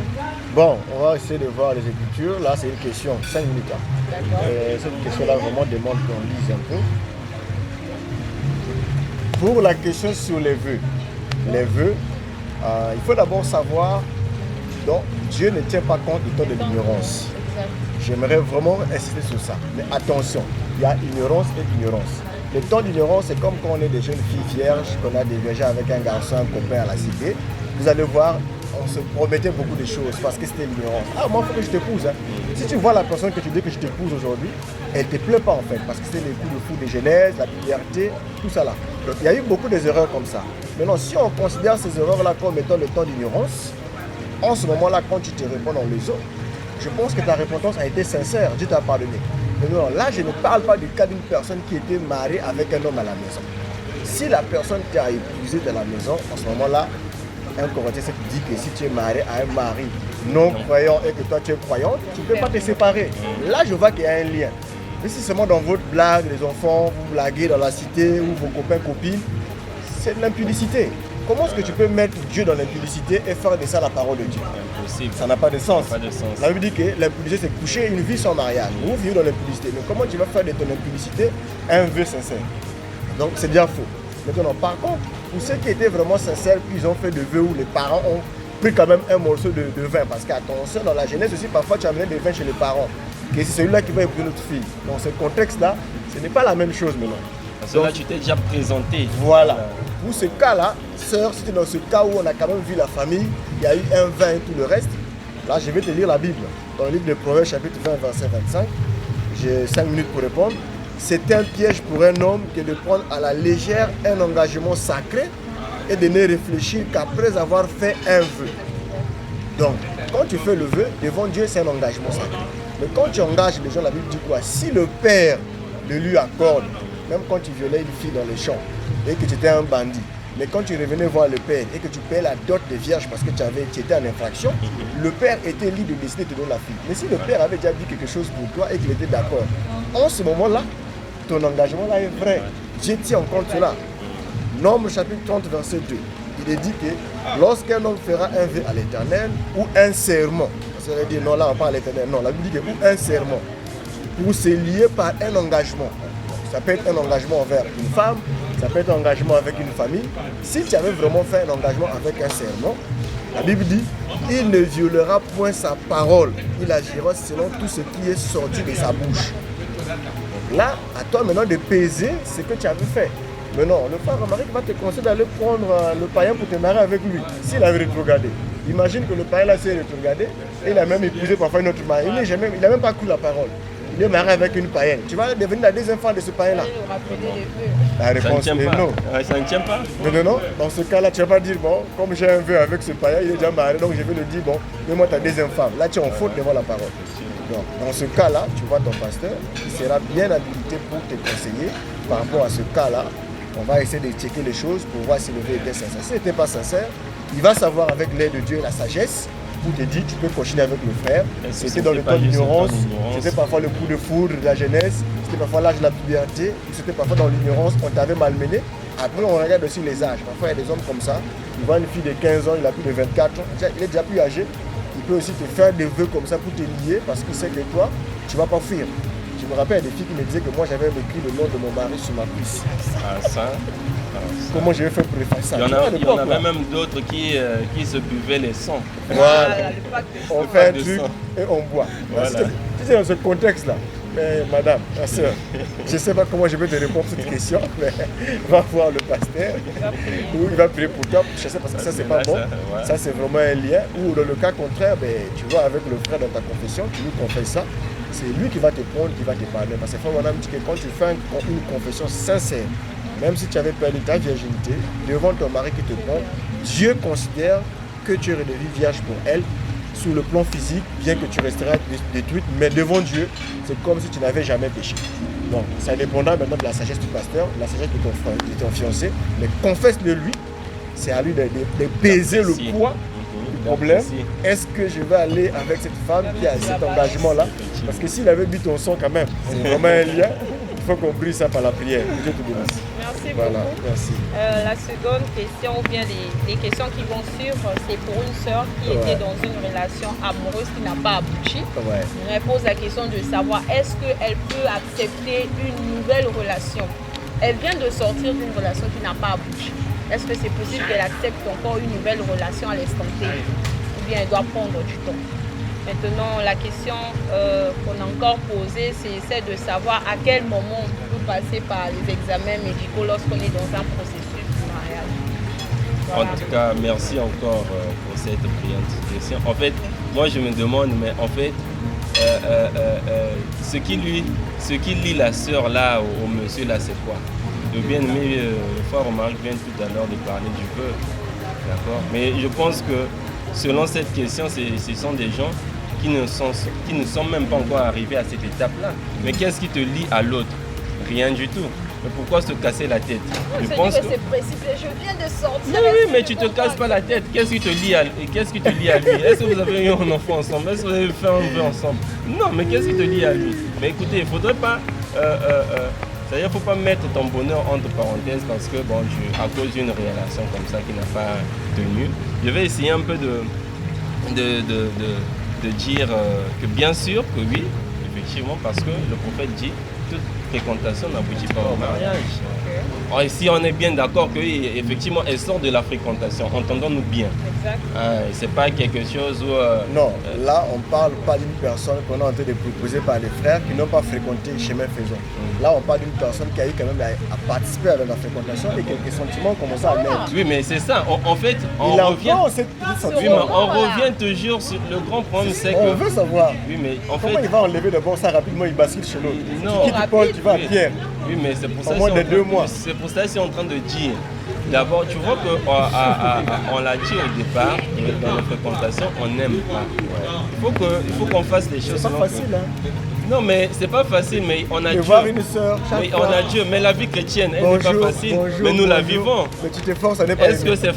Bon, on va essayer de voir les écritures. Là, c'est une question, 5 minutes. Hein. D'accord. Cette question-là vraiment demande qu'on lise un peu. Pour la question sur les vœux, il faut d'abord savoir donc Dieu ne tient pas compte du temps de l'ignorance. Exact. J'aimerais vraiment insister sur ça. Mais attention, il y a ignorance et ignorance. Le temps d'ignorance, c'est comme quand on est des jeunes filles vierges, qu'on a dévergé avec un garçon, un copain à la cité. Vous allez voir, on se promettait beaucoup de choses parce que c'était l'ignorance. Ah, moi, il faut que je t'épouse. Hein. Si tu vois la personne que tu dis que je t'épouse aujourd'hui, elle ne te plaît pas en fait parce que c'est les coups de fou des jeunesses, la liberté, tout ça là. Donc il y a eu beaucoup des erreurs comme ça. Maintenant, si on considère ces erreurs-là comme étant le temps d'ignorance, en ce moment-là, quand tu te réponds dans les autres, je pense que ta repentance a été sincère, Dieu t'a pardonné. Mais non, là, je ne parle pas du cas d'une personne qui était mariée avec un homme à la maison. Si la personne t'a épousé de la maison, en ce moment-là, un Corinthien dit que si tu es marié à un mari non croyant et que toi tu es croyante, tu ne peux pas te séparer. Là, je vois qu'il y a un lien. Mais si seulement dans votre blague, les enfants, vous blaguez dans la cité ou vos copains, copines, c'est de l'impudicité. Comment est-ce que tu peux mettre Dieu dans l'impudicité et faire de ça la parole de Dieu? Impossible. Ça n'a pas de sens. Pas de sens. La Bible dit que l'impudicité, c'est coucher une vie sans mariage. Vous vivez dans l'impudicité. Mais comment tu vas faire de ton impudicité un vœu sincère? Donc c'est bien faux. Maintenant, par contre, pour ceux qui étaient vraiment sincères, puis ils ont fait de vœux où les parents ont pris quand même un morceau de vin. Parce qu'attention, dans la jeunesse aussi, parfois tu amènes des vins chez les parents. Et c'est celui-là qui va épouser notre fille. Dans ce contexte-là, ce n'est pas la même chose maintenant. Parce que là, tu t'es déjà présenté. Voilà. Pour ce cas-là, sœur, c'était dans ce cas où on a quand même vu la famille, il y a eu un vin et tout le reste. Là, je vais te lire la Bible. Dans le livre de Proverbes, chapitre 20, verset 25. J'ai 5 minutes pour répondre. C'est un piège pour un homme que de prendre à la légère un engagement sacré et de ne réfléchir qu'après avoir fait un vœu. Donc, quand tu fais le vœu, devant Dieu, c'est un engagement sacré. Mais quand tu engages les gens, la Bible dit quoi? Si le Père le lui accorde, même quand tu violais une fille dans les champs et que tu étais un bandit, mais quand tu revenais voir le Père et que tu payais la dot des vierges parce que tu étais en infraction, le Père était libre de décider de te donner la fille. Mais si le Père avait déjà dit quelque chose pour toi et qu'il était d'accord, en ce moment-là, ton engagement là est vrai. Dieu tient en compte cela. Nombre chapitre 30, verset 2. Il est dit que lorsqu'un homme fera un vœu à l'Éternel ou un serment, ça veut dire non, là on parle à l'Éternel, non, la Bible dit que ou un serment, pour se lier par un engagement. Ça peut être un engagement envers une femme, ça peut être un engagement avec une famille. Si tu avais vraiment fait un engagement avec un serment, la Bible dit, il ne violera point sa parole, il agira selon tout ce qui est sorti de sa bouche. Là, à toi maintenant de peser ce que tu avais fait. Mais non, le frère Romaric va te conseiller d'aller prendre le païen pour te marier avec lui, s'il avait rétrogradé. Imagine que le païen là s'est rétrogradé et il a même épousé parfois une autre mariée. Il n'a même pas cru la parole. Il est marié avec une païenne. Tu vas devenir la deuxième femme de ce païen là. La réponse est non. Ça ne tient pas. Non. Dans ce cas là, tu ne vas pas dire, bon, comme j'ai un vœu avec ce païen, il est déjà marié, donc je vais le dire, bon, mets-moi ta deuxième femme. Là, tu es en faute devant la parole. Donc, dans ce cas là, tu vois ton pasteur, il sera bien habilité pour te conseiller par rapport à ce cas là. On va essayer de checker les choses pour voir si le vœu était sincère. Si ce n'était pas sincère, il va savoir avec l'aide de Dieu et la sagesse pour te dire tu peux continuer avec le frère. C'était dans le temps d'ignorance, c'était parfois le coup de foudre de la jeunesse, c'était parfois l'âge de la puberté, c'était parfois dans l'ignorance, on t'avait malmené. Après on regarde aussi les âges. Parfois il y a des hommes comme ça, il voit une fille de 15 ans, il a plus de 24 ans, il est déjà plus âgé. Il peut aussi te faire des vœux comme ça pour te lier parce qu'il sait que toi, tu ne vas pas fuir. Je me rappelle des filles qui me disaient que moi j'avais écrit le nom de mon mari sur ma cuisse. Comment je vais faire pour faire ça? Il y en avait même d'autres qui se buvaient les sangs. Voilà. On fait un truc et on boit. Voilà. Tu sais, dans ce contexte-là, mais madame, ma soeur, je ne sais pas comment je vais te répondre à cette question, mais va voir le pasteur, ou il va prier pour toi, je sais parce que ça c'est pas bon, ça c'est vraiment un lien, ou dans le cas contraire, tu vas avec le frère dans ta confession, tu lui confesses ça, c'est lui qui va te prendre, qui va te parler, parce que madame dit que quand tu fais une confession sincère, même si tu avais perdu ta virginité, devant ton mari qui te prend, Dieu considère que tu es redevenu vierge pour elle, sur le plan physique, bien que tu resteras détruite, mais devant Dieu, c'est comme si tu n'avais jamais péché. Donc, ça dépendra maintenant de la sagesse du pasteur, la sagesse de ton fiancé, mais confesse-le lui, c'est à lui de peser le poids du problème. Est-ce que je vais aller avec cette femme qui a cet engagement-là? Parce que s'il avait bu ton sang quand même, c'est vraiment un lien, il faut qu'on brise ça par la prière. Dieu te bénisse. Merci voilà, beaucoup. Merci. La seconde question, ou bien les questions qui vont suivre, c'est pour une sœur qui était dans une relation amoureuse qui n'a pas abouti. Elle pose la question de savoir est-ce qu'elle peut accepter une nouvelle relation. Elle vient de sortir d'une relation qui n'a pas abouti. Est-ce que c'est possible qu'elle accepte encore une nouvelle relation à l'instant T? Ou bien elle doit prendre du temps? Maintenant, la question qu'on a encore posée, c'est celle de savoir à quel moment on peut passer par les examens médicaux lorsqu'on est dans un processus de mariage. Voilà. En tout cas, merci encore pour cette brillante question. En fait, moi je me demande, mais en fait, ce qui lie la sœur là au monsieur là, c'est quoi? Le bien-aimé, le frère Romaric vient tout à l'heure de parler du vœu. D'accord? Mais je pense que selon cette question, ce sont des gens qui ne sont même pas encore arrivés à cette étape-là. Mais qu'est-ce qui te lie à l'autre? Rien du tout. Mais pourquoi se casser la tête? Je pense que c'est précipité. Je viens de sortir. Oui, mais tu ne te casses pas la tête. Qu'est-ce qui te lie à lui? Est-ce que vous avez eu un enfant ensemble? Est-ce que vous avez fait un vœu ensemble? Non, mais qu'est-ce qui te lie à lui? Mais écoutez, il ne faudrait pas... c'est-à-dire, il ne faut pas mettre ton bonheur entre parenthèses parce que, bon, à cause d'une relation comme ça qui n'a pas tenu, je vais essayer un peu de dire que bien sûr que oui, effectivement, parce que le prophète dit toute fréquentation n'aboutit pas au mariage. Or, ici, on est bien d'accord qu'effectivement, elle sort de la fréquentation, entendons-nous bien. Exact. C'est pas quelque chose où... non, là, on ne parle pas d'une personne qu'on est en train de proposer par les frères qui n'ont pas fréquenté chemin faisant. Là, on parle d'une personne qui a eu quand même à participer à la fréquentation et quelques sentiments commencent à naître. Oui, mais c'est ça. En fait, on revient toujours sur le grand problème, c'est que... On veut savoir. Oui, mais en comment il va enlever de bon ça rapidement, il bascule chez l'autre. Non. Tu quittes Paul, tu vas à Pierre. Oui, mais c'est pour ça. Au moins de 2 mois. C'est pour ça que je suis en train de dire. D'abord, tu vois qu'on l'a dit au départ, dans la fréquentation, on n'aime pas. Il faut qu'on fasse les choses. C'est pas facile, hein. Non, mais c'est pas facile, mais on a Dieu. Voir une sœur, mais on a Dieu, mais la vie chrétienne, elle n'est pas facile, mais nous la vivons. Mais tu t'efforces, ça n'est pas Est-ce que c'est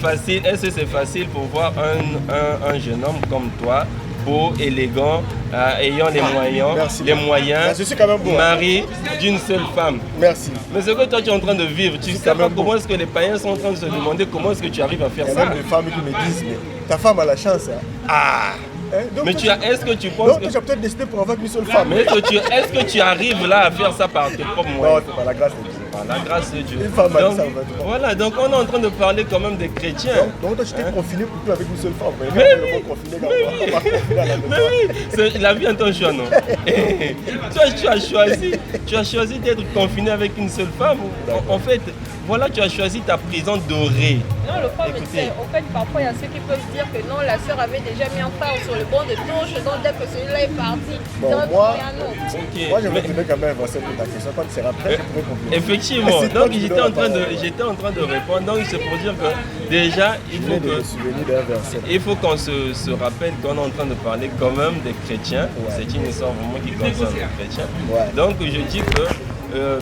facile pour voir un jeune homme comme toi beau, élégant, ayant les moyens, Merci. Je suis quand même beau. mari d'une seule femme. Merci. Mais ce que toi tu es en train de vivre, tu sais pas comment est-ce que les païens sont en train de se demander comment est-ce que tu arrives à faire Il y a ça. même des femmes qui me disent, mais ta femme a la chance. Hein. Ah. Hein? Donc, Mais est-ce que tu penses donc, que... tu as peut-être décidé pour avoir une seule femme. Mais est-ce que tu arrives là à faire ça par tes propres Non, moyens? c'est pas la grâce de Dieu. Par la grâce de Dieu. Une femme a dit Donc, ça, va être bon. voilà, donc on est en train de parler quand même des chrétiens. Donc toi, tu t'es confiné pour tout avec une seule femme. Mais Mais oui. confiné quand même. On va confiner à la maison. Mais oui, la vie est un choix, non? Tu as choisi d'être confiné avec une seule femme. En fait, voilà, tu as choisi ta prison dorée. Non, le problème, Écoutez. c'est en fait, parfois, il y a ceux qui peuvent dire que non, la sœur avait déjà mis un phare sur le banc de touche, donc dès que celui-là est parti, Bon, il doit moi- trouver un autre. Ok. Moi, je vais Mais- te donner quand même un verset pour ta question. Quand tu seras prêt, je pourrai compléter. Effectivement, C'est toi donc qui me j'étais donnes en, la train de, parole. j'étais en train de répondre. Donc c'est pour dire que déjà, il Je faut viens de me que souvenir d'un verset. il faut qu'on se rappelle qu'on est en train de parler quand même des chrétiens. Ouais. C'est une histoire vraiment qui concerne les chrétiens. Ouais. Donc je dis que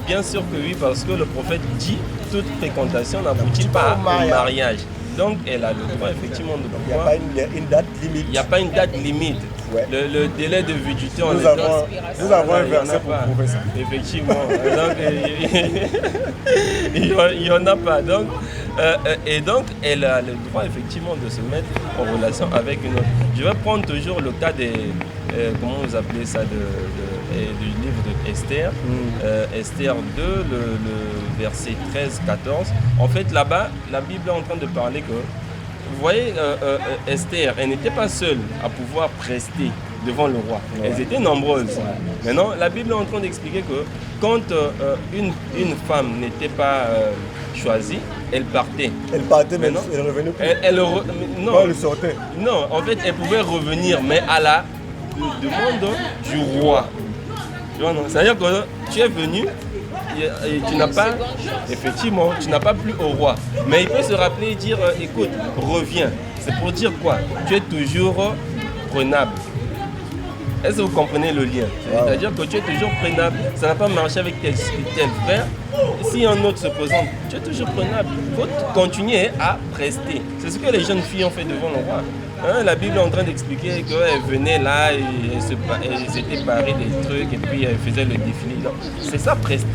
bien sûr que oui, parce que le prophète dit toute fréquentation n'aboutit pas au mariage. Donc elle a le droit effectivement de Il n'y a pouvoir. pas une date limite. Il n'y a pas une date limite. Ouais. Le délai de vétusté en Nous Écosse, avons un il y en a verset pour pas. prouver ça. Effectivement. Donc, il n'y en a pas. Donc, et donc, elle a le droit effectivement de se mettre en relation avec une autre. Je vais prendre toujours le cas des... comment vous appelez ça du livre de Esther. Esther 2, le verset 13-14. En fait, là-bas, la Bible est en train de parler que... Vous voyez, Esther, elle n'était pas seule à pouvoir prester devant le roi. Ouais. Elles étaient nombreuses. Maintenant, la Bible est en train d'expliquer que quand une femme n'était pas choisie, elle partait. Elle partait, mais non. elle revenait plus. Non, Quand elle sortait. non, en fait, elle pouvait revenir, mais à la demande du roi. Tu vois, non? C'est-à-dire que tu es venu et tu n'as pas, effectivement, tu n'as pas plu au roi. Mais il peut se rappeler et dire, écoute, reviens. C'est pour dire quoi? Tu es toujours prenable. Est-ce que vous comprenez le lien? C'est-à-dire que tu es toujours prenable. Ça n'a pas marché avec tel frère. Si un autre se présente, tu es toujours prenable. Il faut continuer à prester. C'est ce que les jeunes filles ont fait devant le roi. Hein, la Bible est en train d'expliquer qu'elle venait là et elle s'était parée des trucs et puis elle faisait le défilé. Donc, c'est ça prester.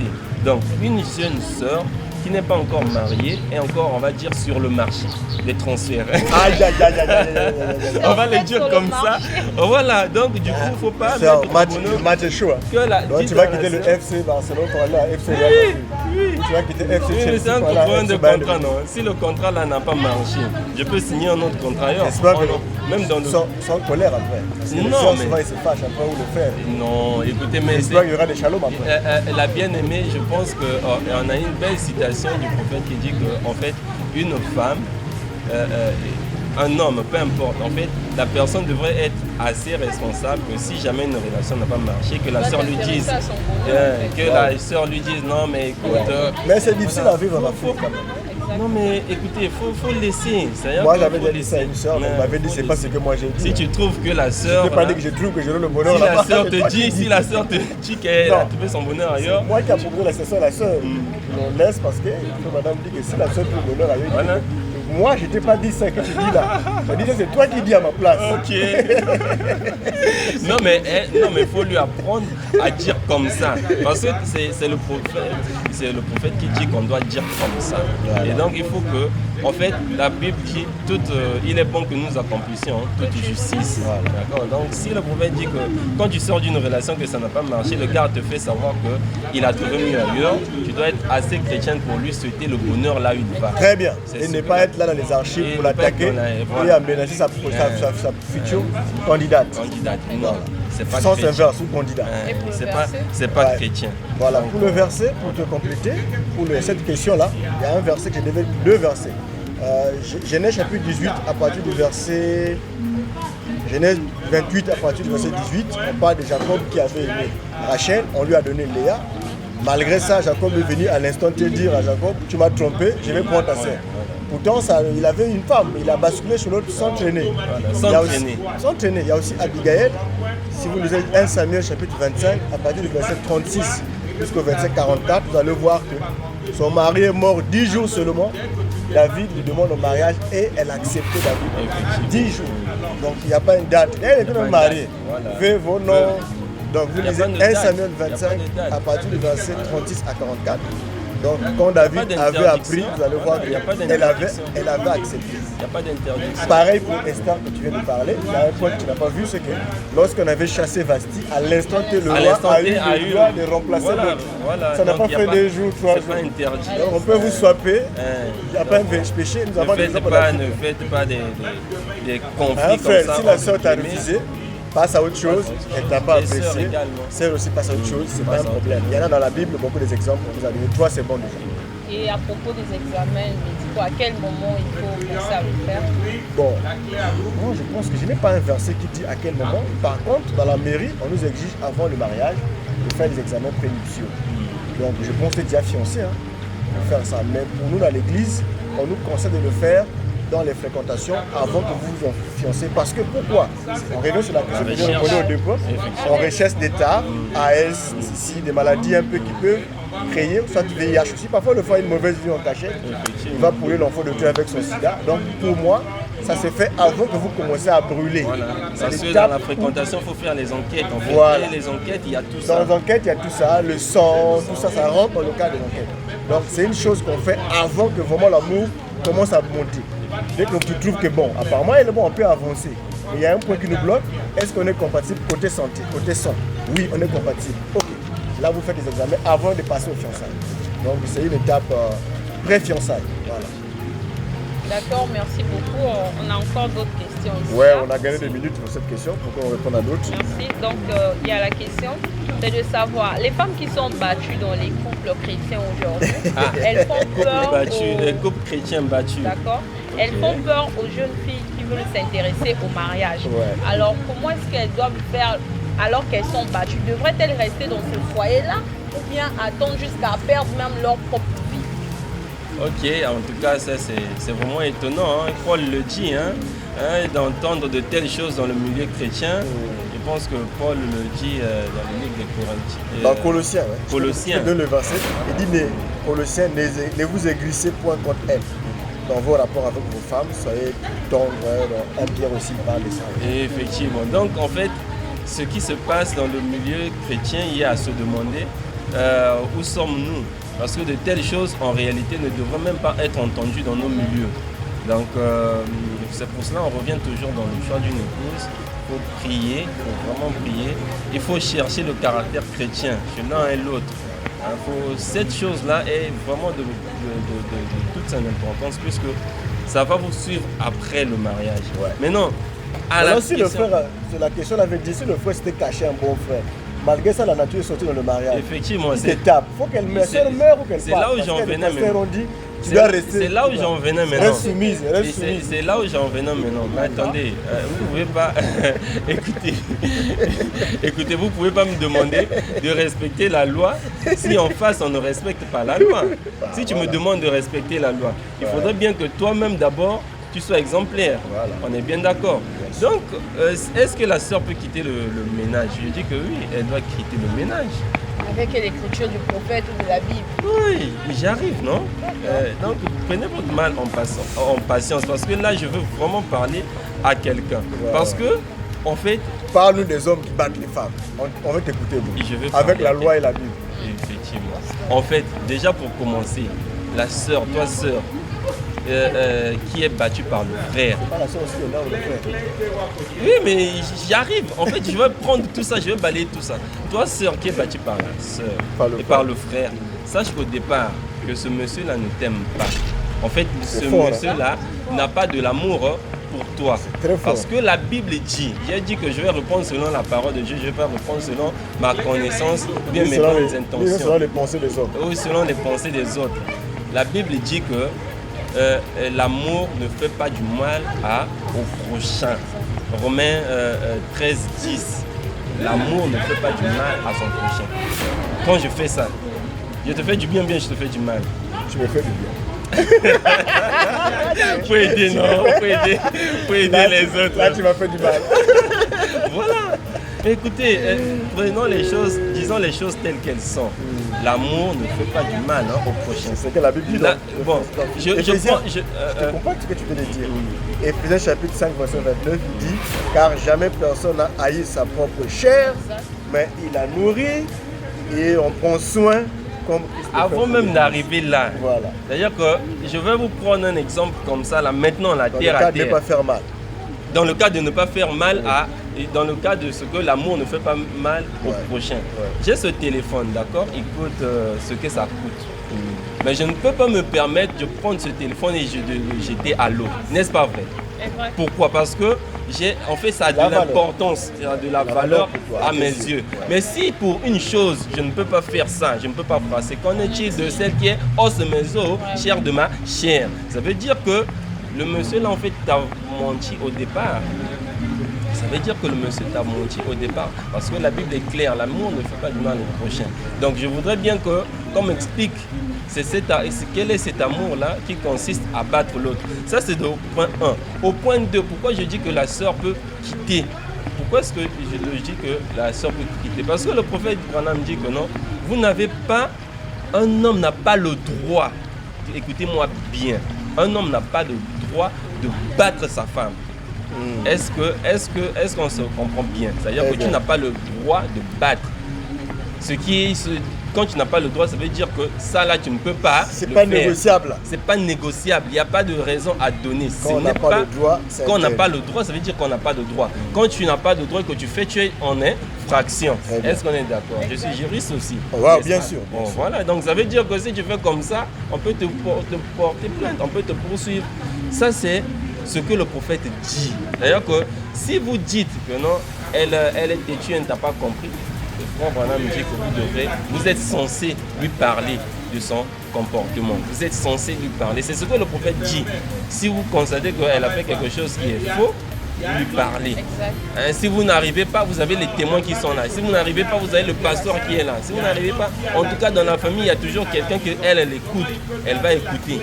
Donc une jeune sœur qui n'est pas encore mariée est encore, on va dire, sur le marché des transferts. Aïe, aïe, aïe, aïe, aïe, aïe, aïe, aïe. On va le dire comme ça. Voilà, donc du coup, il ne faut pas C'est un mettre match, au bonheur le match est chaud. Hein. que la Donc dite tu vas dans la quitter le sœur. FC Barcelone pour aller à FC Real Madrid. Tu vas quitter FC Oui, mais Chelsea c'est un pour aller à problème de FC Bayern contrat, Munich. non? Si le contrat là n'a pas marché, je peux signer un autre contrat ailleurs. J'espère que Même dans le... sans colère après. Parce que les Non, sœurs, mais- souvent, ils se fâchent après ou le frère. Non, écoutez, mais J'espère qu'il y aura des shalom après. la bien-aimée, je pense qu'on a une belle citation du prophète qui dit que, en fait, une femme, un homme, peu importe, en fait, la personne devrait être assez responsable que si jamais une relation n'a pas marché, que la sœur lui dise, la sœur lui dise, non mais écoute, Mais c'est difficile voilà. à vivre en Afrique quand même. non mais écoutez, faut le laisser. C'est-à-dire Moi, qu'il j'avais faut déjà dit ça à une sœur, mais elle m'avait dit c'est pas ce que moi j'ai dit. Si tu trouves que la Je sœur, t'ai pas là, dit que je trouve que j'aurai le bonheur si la là-bas. sœur C'est te toi qui dit, dis. si la sœur te dit qu'elle Non. a trouvé son bonheur ailleurs, Moi qui a proposé la session à la sœur, on laisse parce que madame dit que si la sœur trouve le bonheur ailleurs, Voilà. moi je t'ai pas dit ça que tu dis là. Je dis ça, c'est toi qui dis à ma place. ok. non mais faut lui apprendre à dire comme ça, parce que c'est le prophète qui dit qu'on doit dire comme ça. Voilà. Et donc il faut que, en fait, la Bible dit il est bon que nous accomplissions toute justice. Voilà. D'accord. Donc si le prophète dit que quand tu sors d'une relation que ça n'a pas marché, le gars te fait savoir que il a trouvé mieux ailleurs, tu dois être assez chrétienne pour lui souhaiter le bonheur là où il va. Très bien. C'est Et ce ne que- pas être là dans les archives Et pour ne pas l'attaquer être dans la- et voilà. aménager sa future candidate. Candidate. Non, Voilà. c'est pas Sans chrétien. inverse ou candidat. Hein, Et pour le c'est pas Ouais. chrétien. Voilà, pour le verset, pour te compléter, cette question-là, il y a un verset que je devais, deux versets. Genèse chapitre 18 à partir du verset... Genèse 28 à partir du verset 18, on parle de Jacob qui avait aimé Rachel, on lui a donné Léa. Malgré ça, Jacob est venu à l'instant te dire à Jacob, tu m'as trompé, je vais prendre ta sœur. Pourtant, il avait une femme, il a basculé sur l'autre sans traîner. sans Il y a aussi- traîner. sans traîner. Il y a aussi Abigail. Si vous lisez 1 Samuel chapitre 25, à partir du verset 36 jusqu'au verset 44, vous allez voir que son mari est mort 10 jours seulement. David lui demande au mariage et elle a accepté David. 10 jours. Donc il n'y a pas une date. Elle était même mariée. Voilà. Veuillez vos noms. Donc vous Il y a lisez pas de 1 date. Samuel Il y a pas 25 de date. à partir du verset 36 à 44. Donc quand David pas avait appris, d'interdiction. vous allez voir Il y a pas qu'elle avait, d'interdiction. elle avait accepté. Il n'y a pas d'interdiction. Pareil pour Esther que tu viens de parler. Il y a un point que tu n'as pas vu, c'est que lorsqu'on avait chassé Vasti, à l'instant que le À roi l'instant a T, eu le droit de remplacer l'autre. voilà. Ça n'a Donc, pas il y a fait 2 jours, 3 C'est pas jours. interdit. Donc on peut vous swapper. Hein. Il n'y a pas un péché. Nous avons des exemples d'Afrique. Ne faites pas des conflits Hein, comme frère, ça. si la entre sœur t'a guillemets. refusé, passe à autre chose, elle t'a pas Les sœurs apprécié. également. Celle aussi passe à autre chose, c'est pas Passe un à autre problème. Il y en a dans la Bible beaucoup des exemples, on vous a donné. Toi, c'est bon déjà. Et à propos des examens médicaux, à quel moment il faut commencer à le faire? Bon, moi je pense que je n'ai pas un verset qui dit à quel moment. Par contre, dans la mairie, on nous exige avant le mariage de faire des examens prénuptiaux. Donc je pense que tu es déjà fiancé, hein, de faire ça. Mais pour nous, dans l'église, on nous conseille de le faire dans les fréquentations avant que vous vous fiancez. Parce que pourquoi? On revient sur la question que j'ai répondue au dépôt. On recherche des tares, AS, ici, des maladies un peu qui peuvent créer, soit du VIH aussi. Parfois, le foie a une mauvaise vie en cachette. Il va brûler l'enfant de Dieu avec son sida. Donc pour moi, ça se fait avant que vous commencez à brûler. Voilà. C'est Parce que l'étape dans la fréquentation, il faut faire les enquêtes. En fait. Voilà. Et les enquêtes, il y a tout Dans ça. les enquêtes, il y a tout ça, le sang, tout ça, ça rentre dans le cadre des enquêtes. Donc c'est une chose qu'on fait avant que vraiment l'amour commence à monter. Dès que tu trouves que bon, apparemment il est bon, on peut avancer. Mais il y a un point qui nous bloque. Est-ce qu'on est compatible côté santé, côté sang? Oui, on est compatible. Ok. Là, vous faites des examens avant de passer aux fiançailles. Donc c'est une étape pré-fiançailles. Voilà. D'accord, merci beaucoup. On a encore d'autres questions ici. Ouais, là. on a gagné des minutes pour cette question pour qu'on réponde à d'autres. Merci. Donc, il y a la question, c'est de savoir, les femmes qui sont battues dans les couples chrétiens aujourd'hui, elles font peur Les aux... couples chrétiens battus. D'accord. Elles font peur aux jeunes filles qui veulent s'intéresser au mariage. Ouais. Alors, comment est-ce qu'elles doivent faire alors qu'elles sont battues? Devraient-elles rester dans ce foyer-là ou bien attendre jusqu'à perdre même leur propre vie? Ok, en tout cas, ça c'est vraiment étonnant. Hein. Paul le dit, d'entendre de telles choses dans le milieu chrétien. Je pense que Paul le dit dans le livre des Corinthiens. Dans Colossiens, ouais. Colossiens. Je donne le verset. Il dit, mais Colossiens, ne vous aigrissez point contre elles. Dans vos rapports avec vos femmes, soyez tendres. Dans 1 Pierre aussi, il parle de ça. Et effectivement. Donc, en fait, ce qui se passe dans le milieu chrétien, il y a à se demander où sommes-nous? Parce que de telles choses, en réalité, ne devraient même pas être entendues dans nos milieux. Donc, c'est pour cela qu'on revient toujours dans le choix d'une épouse. Il faut prier, il faut vraiment prier. Il faut chercher le caractère chrétien chez l'un et l'autre. Cette chose-là est vraiment de toute son importance puisque ça va vous suivre après le mariage. Ouais. Maintenant, Alors, si le frère, sur la question, l'avait dit, si le frère s'était caché un bon frère, malgré ça, la nature est sortie dans le mariage. Effectivement, c'est étape. Il faut qu'elle meure. Si elle meurt ou qu'elle c'est parte. là où Parce j'en que les venais pasteurs maintenant. ont dit, tu dois rester. C'est là où j'en venais maintenant. Reste soumise, reste soumise. C'est là où j'en venais maintenant. Mais attendez, vous pouvez pas. Écoutez, vous pouvez pas me demander de respecter la loi si en face on ne respecte pas la loi. Si tu me demandes de respecter la loi, il faudrait bien que toi-même d'abord tu sois exemplaire. Voilà. On est bien d'accord. Donc, est-ce que la sœur peut quitter le ménage? Je dis que oui, elle doit quitter le ménage. Avec l'écriture du prophète ou de la Bible. Oui, j'arrive, non? Donc, prenez votre mal en patience, parce que là, je veux vraiment parler à quelqu'un. Ouais. Parce que, en fait... Parle-nous des hommes qui battent les femmes. On veut t'écouter, avec la loi et la Bible. Effectivement. En fait, déjà pour commencer, la sœur, toi sœur, qui est battue par le frère. C'est pas la sœur aussi, là ou le frère. Oui, mais j'y arrive. En fait, je vais prendre tout ça, je vais balayer tout ça. Toi, sœur, qui est battue par la sœur par le frère, sache qu'au départ, que ce monsieur-là ne t'aime pas. En fait, ce monsieur-là n'a pas de l'amour pour toi. Parce que la Bible dit, j'ai dit que je vais répondre selon la parole de Dieu, je ne vais pas répondre selon ma connaissance ou bien mes bonnes intentions. Selon les pensées des autres. Oui, selon les pensées des autres. La Bible dit que l'amour ne fait pas du mal au prochain. Romains 13, 10. L'amour ne fait pas du mal à son prochain. Quand je fais ça, je te fais du bien, je te fais du mal. Tu me fais du bien. Faut aider, non? Faut aider Là, les autres. Là, tu m'as fait du mal. Voilà. Écoutez, prenons les choses, disons les choses telles qu'elles sont. L'amour ne fait pas du mal au prochain. C'est ce que la Bible dit. Bon, je comprends ce que tu veux dire. Éphésiens chapitre 5, verset 29, il dit « Car jamais personne n'a haï sa propre chair, mais il la nourrit et on prend soin comme Christ. » Avant même d'arriver là, voilà. C'est-à-dire que je vais vous prendre un exemple comme ça, là, maintenant, la terre à terre. Dans le cas de ne pas faire mal. Dans le cas de ne pas faire mal et dans le cas de ce que l'amour ne fait pas mal au prochain. J'ai ce téléphone, d'accord, il coûte ce que ça coûte. Mais je ne peux pas me permettre de prendre ce téléphone et de le jeter à l'eau. N'est-ce pas vrai? Pourquoi? Parce que en fait, ça a de l'importance, ça a de la valeur à mes yeux. Mais si pour une chose, je ne peux pas faire ça, je ne peux pas passer, qu'en est-il de celle qui est os de mes os, chair de ma chair? Ça veut dire que le monsieur là, en fait, t'a menti au départ. Ça veut dire que le monsieur t'a menti au départ. Parce que la Bible est claire, l'amour ne fait pas du mal au prochain. Donc je voudrais bien qu'on m'explique quel est cet amour-là qui consiste à battre l'autre. Ça, c'est au point 1. Au point 2, pourquoi je dis que la sœur peut quitter? Pourquoi est-ce que je dis que la sœur peut quitter? Parce que le prophète Branham dit que non, vous n'avez pas, un homme n'a pas le droit, écoutez-moi bien, un homme n'a pas le droit de battre sa femme. Est-ce qu'on se comprend bien? C'est-à-dire que tu n'as pas le droit de battre. Quand tu n'as pas le droit, ça veut dire que ça là, tu ne peux pas. C'est pas négociable. C'est pas négociable. Il n'y a pas de raison à donner. Quand on n'a pas le droit, quand on n'a pas le droit, ça veut dire qu'on n'a pas de droit. Quand tu n'as pas de droit et que tu fais, tu es en infraction. Est-ce qu'on est d'accord? Je suis juriste aussi. Ouais, bien sûr. Bon, voilà. Donc ça veut dire que si tu fais comme ça, on peut te porter plainte, on peut te poursuivre. Ça, c'est ce que le prophète dit. D'ailleurs que si vous dites que non, elle est têtue, elle ne t'a pas compris, le frère Branham dit que vous êtes censé lui parler de son comportement. Vous êtes censé lui parler. C'est ce que le prophète dit. Si vous constatez qu'elle a fait quelque chose qui est faux, lui parler. Si vous n'arrivez pas, vous avez les témoins qui sont là. Si vous n'arrivez pas, vous avez le pasteur qui est là. Si vous n'arrivez pas, en tout cas dans la famille, il y a toujours quelqu'un elle écoute. Elle va écouter.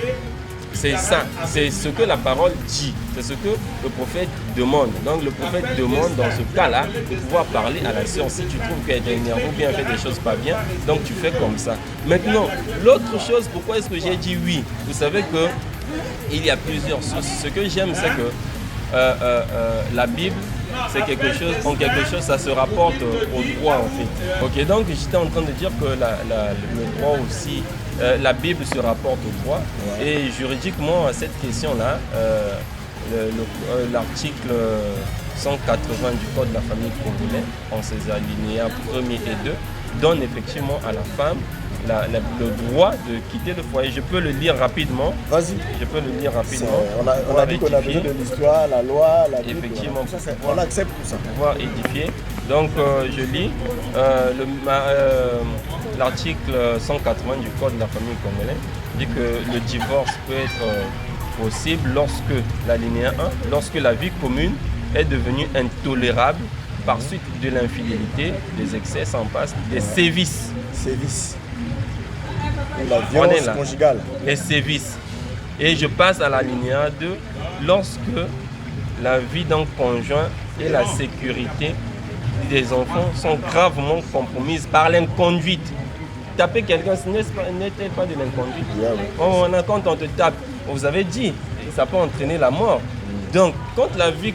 C'est ça, c'est ce que la parole dit, c'est ce que le prophète demande. Donc le prophète demande dans ce cas-là de pouvoir parler à la sœur. Si tu trouves qu'elle est énervée ou bien fait des choses pas bien, donc tu fais comme ça. Maintenant, l'autre chose, pourquoi est-ce que j'ai dit oui? Vous savez qu'il y a plusieurs sources. Ce que j'aime, c'est que la Bible, c'est quelque chose, ça se rapporte au droit en fait. Ok, donc j'étais en train de dire que le droit aussi, la Bible se rapporte au droit. Et juridiquement, à cette question-là, l'article 180 du Code de la famille congolais, en ses alinéas 1er et 2, donne effectivement à la femme le droit de quitter le foyer. Je peux le lire rapidement. Vas-y. Je peux le lire rapidement. On a dit qu'on a besoin de l'histoire, la loi, la Bible. Effectivement. On accepte tout ça. Pour pouvoir édifier. Donc je lis l'article 180 du Code de la famille congolais dit que le divorce peut être possible lorsque, l'alinéa 1, lorsque la vie commune est devenue intolérable par suite de l'infidélité, des excès, sans passe, des sévices. Sévices. La violence conjugale. Les sévices. Et je passe à l'alinéa 2, lorsque la vie d'un conjoint et la sécurité des enfants sont gravement compromises par l'inconduite. Taper quelqu'un, ce n'est-elle pas de l'inconduite? Quand on te tape, vous avez dit, ça peut entraîner la mort. Donc, quand la vie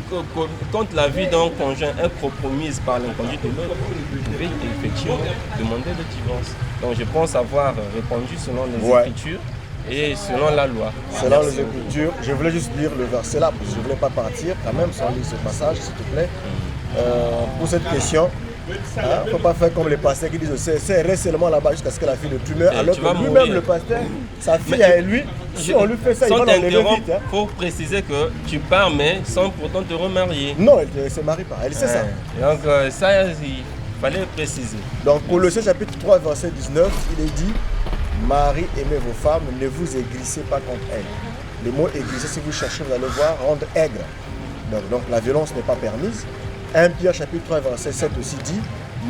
d'un conjoint est compromise par l'inconduite de l'autre, vous pouvez effectivement demander le divorce. Donc, je pense avoir répondu selon les Écritures et selon la loi. Selon les Écritures, je voulais juste lire le verset là, parce que je ne voulais pas partir quand même sans lire ce passage, s'il te plaît. Pour cette question, il ne faut pas faire comme les pasteurs qui disent c'est reste seulement là-bas jusqu'à ce que la fille ne tue, alors que lui-même, le pasteur, sa fille à lui, si on lui fait ça, il va l'enlever vite. Il faut préciser que tu pars, mais sans pourtant te remarier. Non, elle ne se marie pas, elle sait ça. Donc ça, il fallait préciser. Donc Colossiens chapitre 3, verset 19, il est dit, Marie, aimez vos femmes, ne vous aigrissez pas contre elles. Le mot aigrisser, si vous cherchez, vous allez voir, rendre aigre. Donc la violence n'est pas permise. 1 Pierre chapitre 3 verset 7 aussi dit,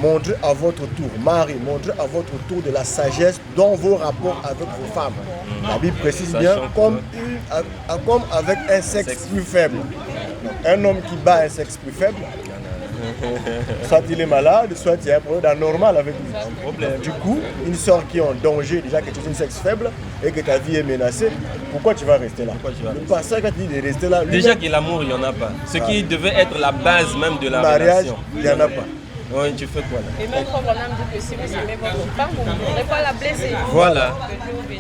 montrez à votre tour, Marie, montrez à votre tour de la sagesse dans vos rapports avec vos femmes. La Bible précise bien, comme avec un sexe plus faible. Donc, un homme qui bat un sexe plus faible, Soit il est malade, soit il y a un problème d'anormal avec lui. Du coup, une sœur qui est en danger, déjà que tu es une sexe faible et que ta vie est menacée, pourquoi tu vas rester là? Le pasteur quand il dit de rester là, déjà que l'amour, il n'y en a pas. Ce qui devait être la base même de la mariage, relation. il n'y en a pas. Oui, tu fais quoi là? Et même quand on dit que si vous aimez votre femme, vous ne pourrez pas la blesser. Voilà.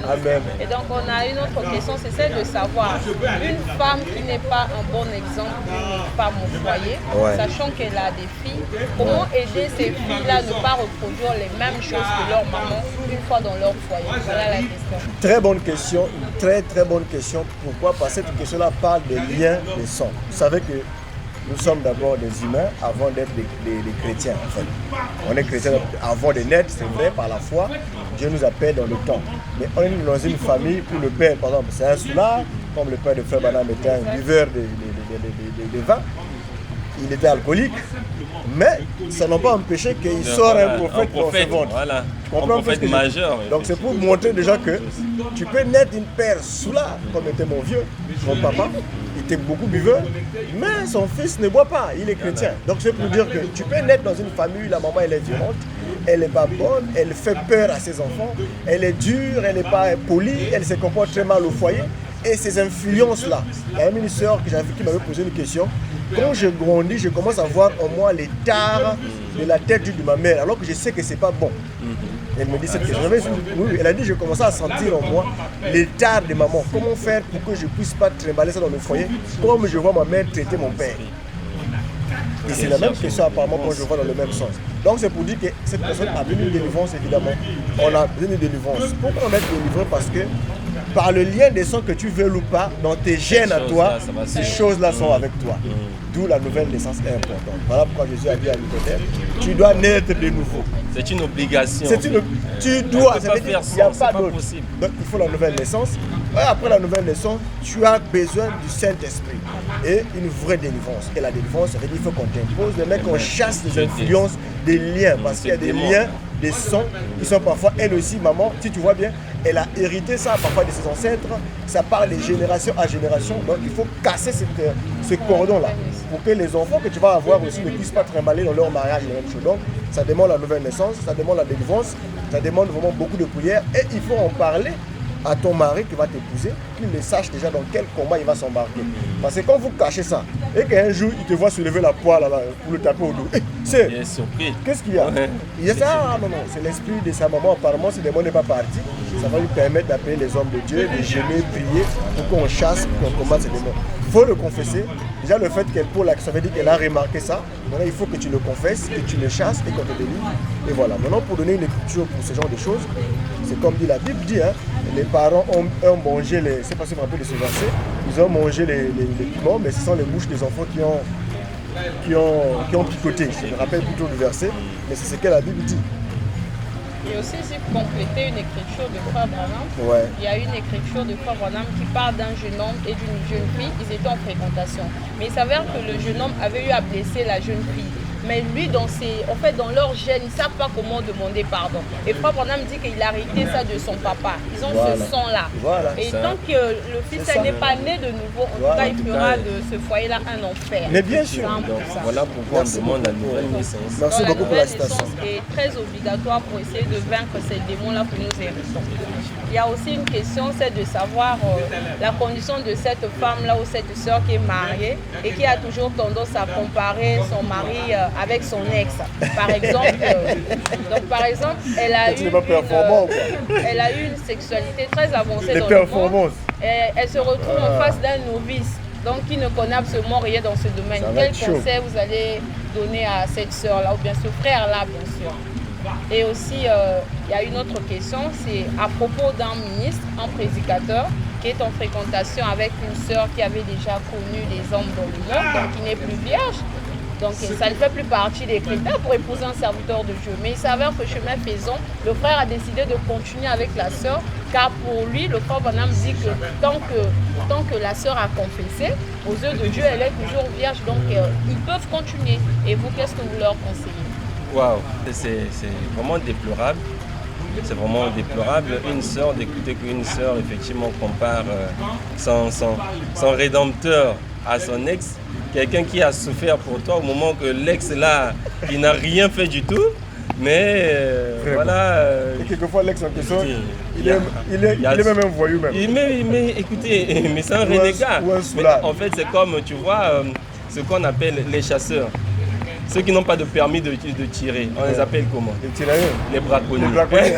Amen. Et donc on a une autre question, c'est celle de savoir, une femme qui n'est pas un bon exemple d'une femme au foyer, sachant qu'elle a des filles, comment aider ces filles-là à ne pas reproduire les mêmes choses que leur maman une fois dans leur foyer? Voilà la question. Très bonne question, une très très bonne question. Pourquoi? Parce que cette question-là parle des liens des sangs. Vous savez que nous sommes d'abord des humains avant d'être des chrétiens en fait. On est chrétiens avant de naître, c'est vrai, par la foi. Dieu nous appelle dans le temps. Mais on est dans une famille où le père, par exemple, c'est un soulard, comme le père de Frère Branham était un buveur de vin. Il était alcoolique, mais ça n'a pas empêché qu'il sort un prophète dans ce ventre. Voilà. Tu comprends un prophète majeur. Donc c'est pour montrer déjà que tu peux naître d'une père soulard, comme était mon vieux, mon papa. Il était beaucoup buveur, mais son fils ne boit pas, il est chrétien. Donc c'est pour dire que tu peux naître dans une famille où la maman elle est violente, elle n'est pas bonne, elle fait peur à ses enfants, elle est dure, elle n'est pas polie, elle se comporte très mal au foyer. Et ces influences-là, il y a une sœur qui m'avait posé une question. Quand je grandis, je commence à voir en moi les tares de la tête de ma mère, alors que je sais que c'est pas bon. Elle me dit cette question. Oui, elle a dit je commençais à sentir en moi les tares de maman. Comment faire pour que je ne puisse pas trimballer ça dans le foyer, comme je vois ma mère traiter mon père. Et c'est la même question apparemment quand je vois dans le même sens. Donc c'est pour dire que cette personne a besoin de délivrance évidemment. On a besoin de délivrance. Pourquoi on va être délivré? Parce que par le lien des sangs que tu veux ou pas, dans tes gènes à toi, ces choses-là sont avec toi. D'où la nouvelle naissance est importante. Voilà pourquoi Jésus a dit à Nicodème, tu dois naître de nouveau. C'est une obligation. Tu dois, ça veut dire il n'y a pas d'autre. Possible. Donc il faut la nouvelle naissance. Et après la nouvelle naissance, tu as besoin du Saint-Esprit et une vraie délivrance. Et la délivrance, ça veut dire qu'il faut qu'on t'impose, mais qu'on chasse les influences, des liens. Parce qu'il y a des liens, des sons qui sont parfois, elle aussi, maman, si tu vois bien, elle a hérité ça parfois de ses ancêtres. Ça parle de génération à génération. Donc il faut casser ce cordon-là pour que les enfants que tu vas avoir aussi ne puissent pas trimballer dans leur mariage les mêmes choses. Donc ça demande la nouvelle naissance, ça demande la délivrance, ça demande vraiment beaucoup de prières et il faut en parler à ton mari qui va t'épouser, qu'il le sache déjà dans quel combat il va s'embarquer. Parce que quand vous cachez ça, et qu'un jour il te voit soulever la poêle là, pour le taper au dos, c'est qu'est-ce qu'il y a? Il dit ça, non, c'est l'esprit de sa maman, apparemment si le démon n'est pas parti, ça va lui permettre d'appeler les hommes de Dieu, de jeûner, prier, pour qu'on chasse, pour qu'on combatte ces démons. Il faut le confesser. Déjà le fait qu'elle pour ça veut dire qu'elle a remarqué ça. Maintenant il faut que tu le confesses, que tu le chasses et qu'on te délivre. Et voilà. Maintenant pour donner une écriture pour ce genre de choses, c'est comme dit la Bible dit, hein, les parents ont mangé les. Je ne sais pas si vous vous rappelez de ce verset, ils ont mangé les piments, mais ce sont les mouches des enfants qui ont picoté. Je me rappelle plutôt du verset, mais c'est ce que la Bible dit. Et aussi, si vous complétez une écriture de Frère Branham, il y a une écriture de Frère Branham qui parle d'un jeune homme et d'une jeune fille. Ils étaient en fréquentation. Mais il s'avère que le jeune homme avait eu à blesser la jeune fille. Mais lui, dans leur gène, ils ne savent pas comment demander pardon. Et Frère Branham dit qu'il a hérité ça de son papa. Ils ont ce sang-là. Et tant que le fils n'est pas né de nouveau, en tout cas, il fera de ce foyer-là un enfer. Mais bien sûr. Voilà pourquoi on demande la nouvelle naissance. Merci beaucoup pour la citation. La nouvelle naissance est très obligatoire pour essayer de vaincre ces démons-là que nous héritons. Il y a aussi une question, c'est de savoir la condition de cette femme-là ou cette sœur qui est mariée et qui a toujours tendance à comparer son mari avec son ex. Par exemple, elle a eu une sexualité très avancée dans le monde. Et elle se retrouve en face d'un novice, donc qui ne connaît absolument rien dans ce domaine. Quel conseil vous allez donner à cette sœur-là ou bien ce frère-là, bien sûr? Et aussi, il y a une autre question, c'est à propos d'un ministre, un prédicateur, qui est en fréquentation avec une sœur qui avait déjà connu des hommes dans le monde, donc qui n'est plus vierge. Donc ça ne fait plus partie des critères pour épouser un serviteur de Dieu. Mais il s'avère que chemin faisant, le frère a décidé de continuer avec la sœur, car pour lui, le frère Branham dit que tant que la sœur a confessé, aux yeux de Dieu, elle est toujours vierge, donc ils peuvent continuer. Et vous, qu'est-ce que vous leur conseillez? Waouh, c'est vraiment déplorable. c'est vraiment déplorable. Une sœur, d'écouter qu'une sœur, effectivement, compare son rédempteur à son ex, quelqu'un qui a souffert pour toi au moment que l'ex là, il n'a rien fait du tout, mais voilà. Et quelquefois l'ex en question, il est même un voyou même. Mais écoutez, mais c'est un renégat. Mais en fait, c'est comme, tu vois, ce qu'on appelle les chasseurs. Ceux qui n'ont pas de permis de tirer, on les appelle comment? Les tirailleurs. Les braconniers. Les braconniers,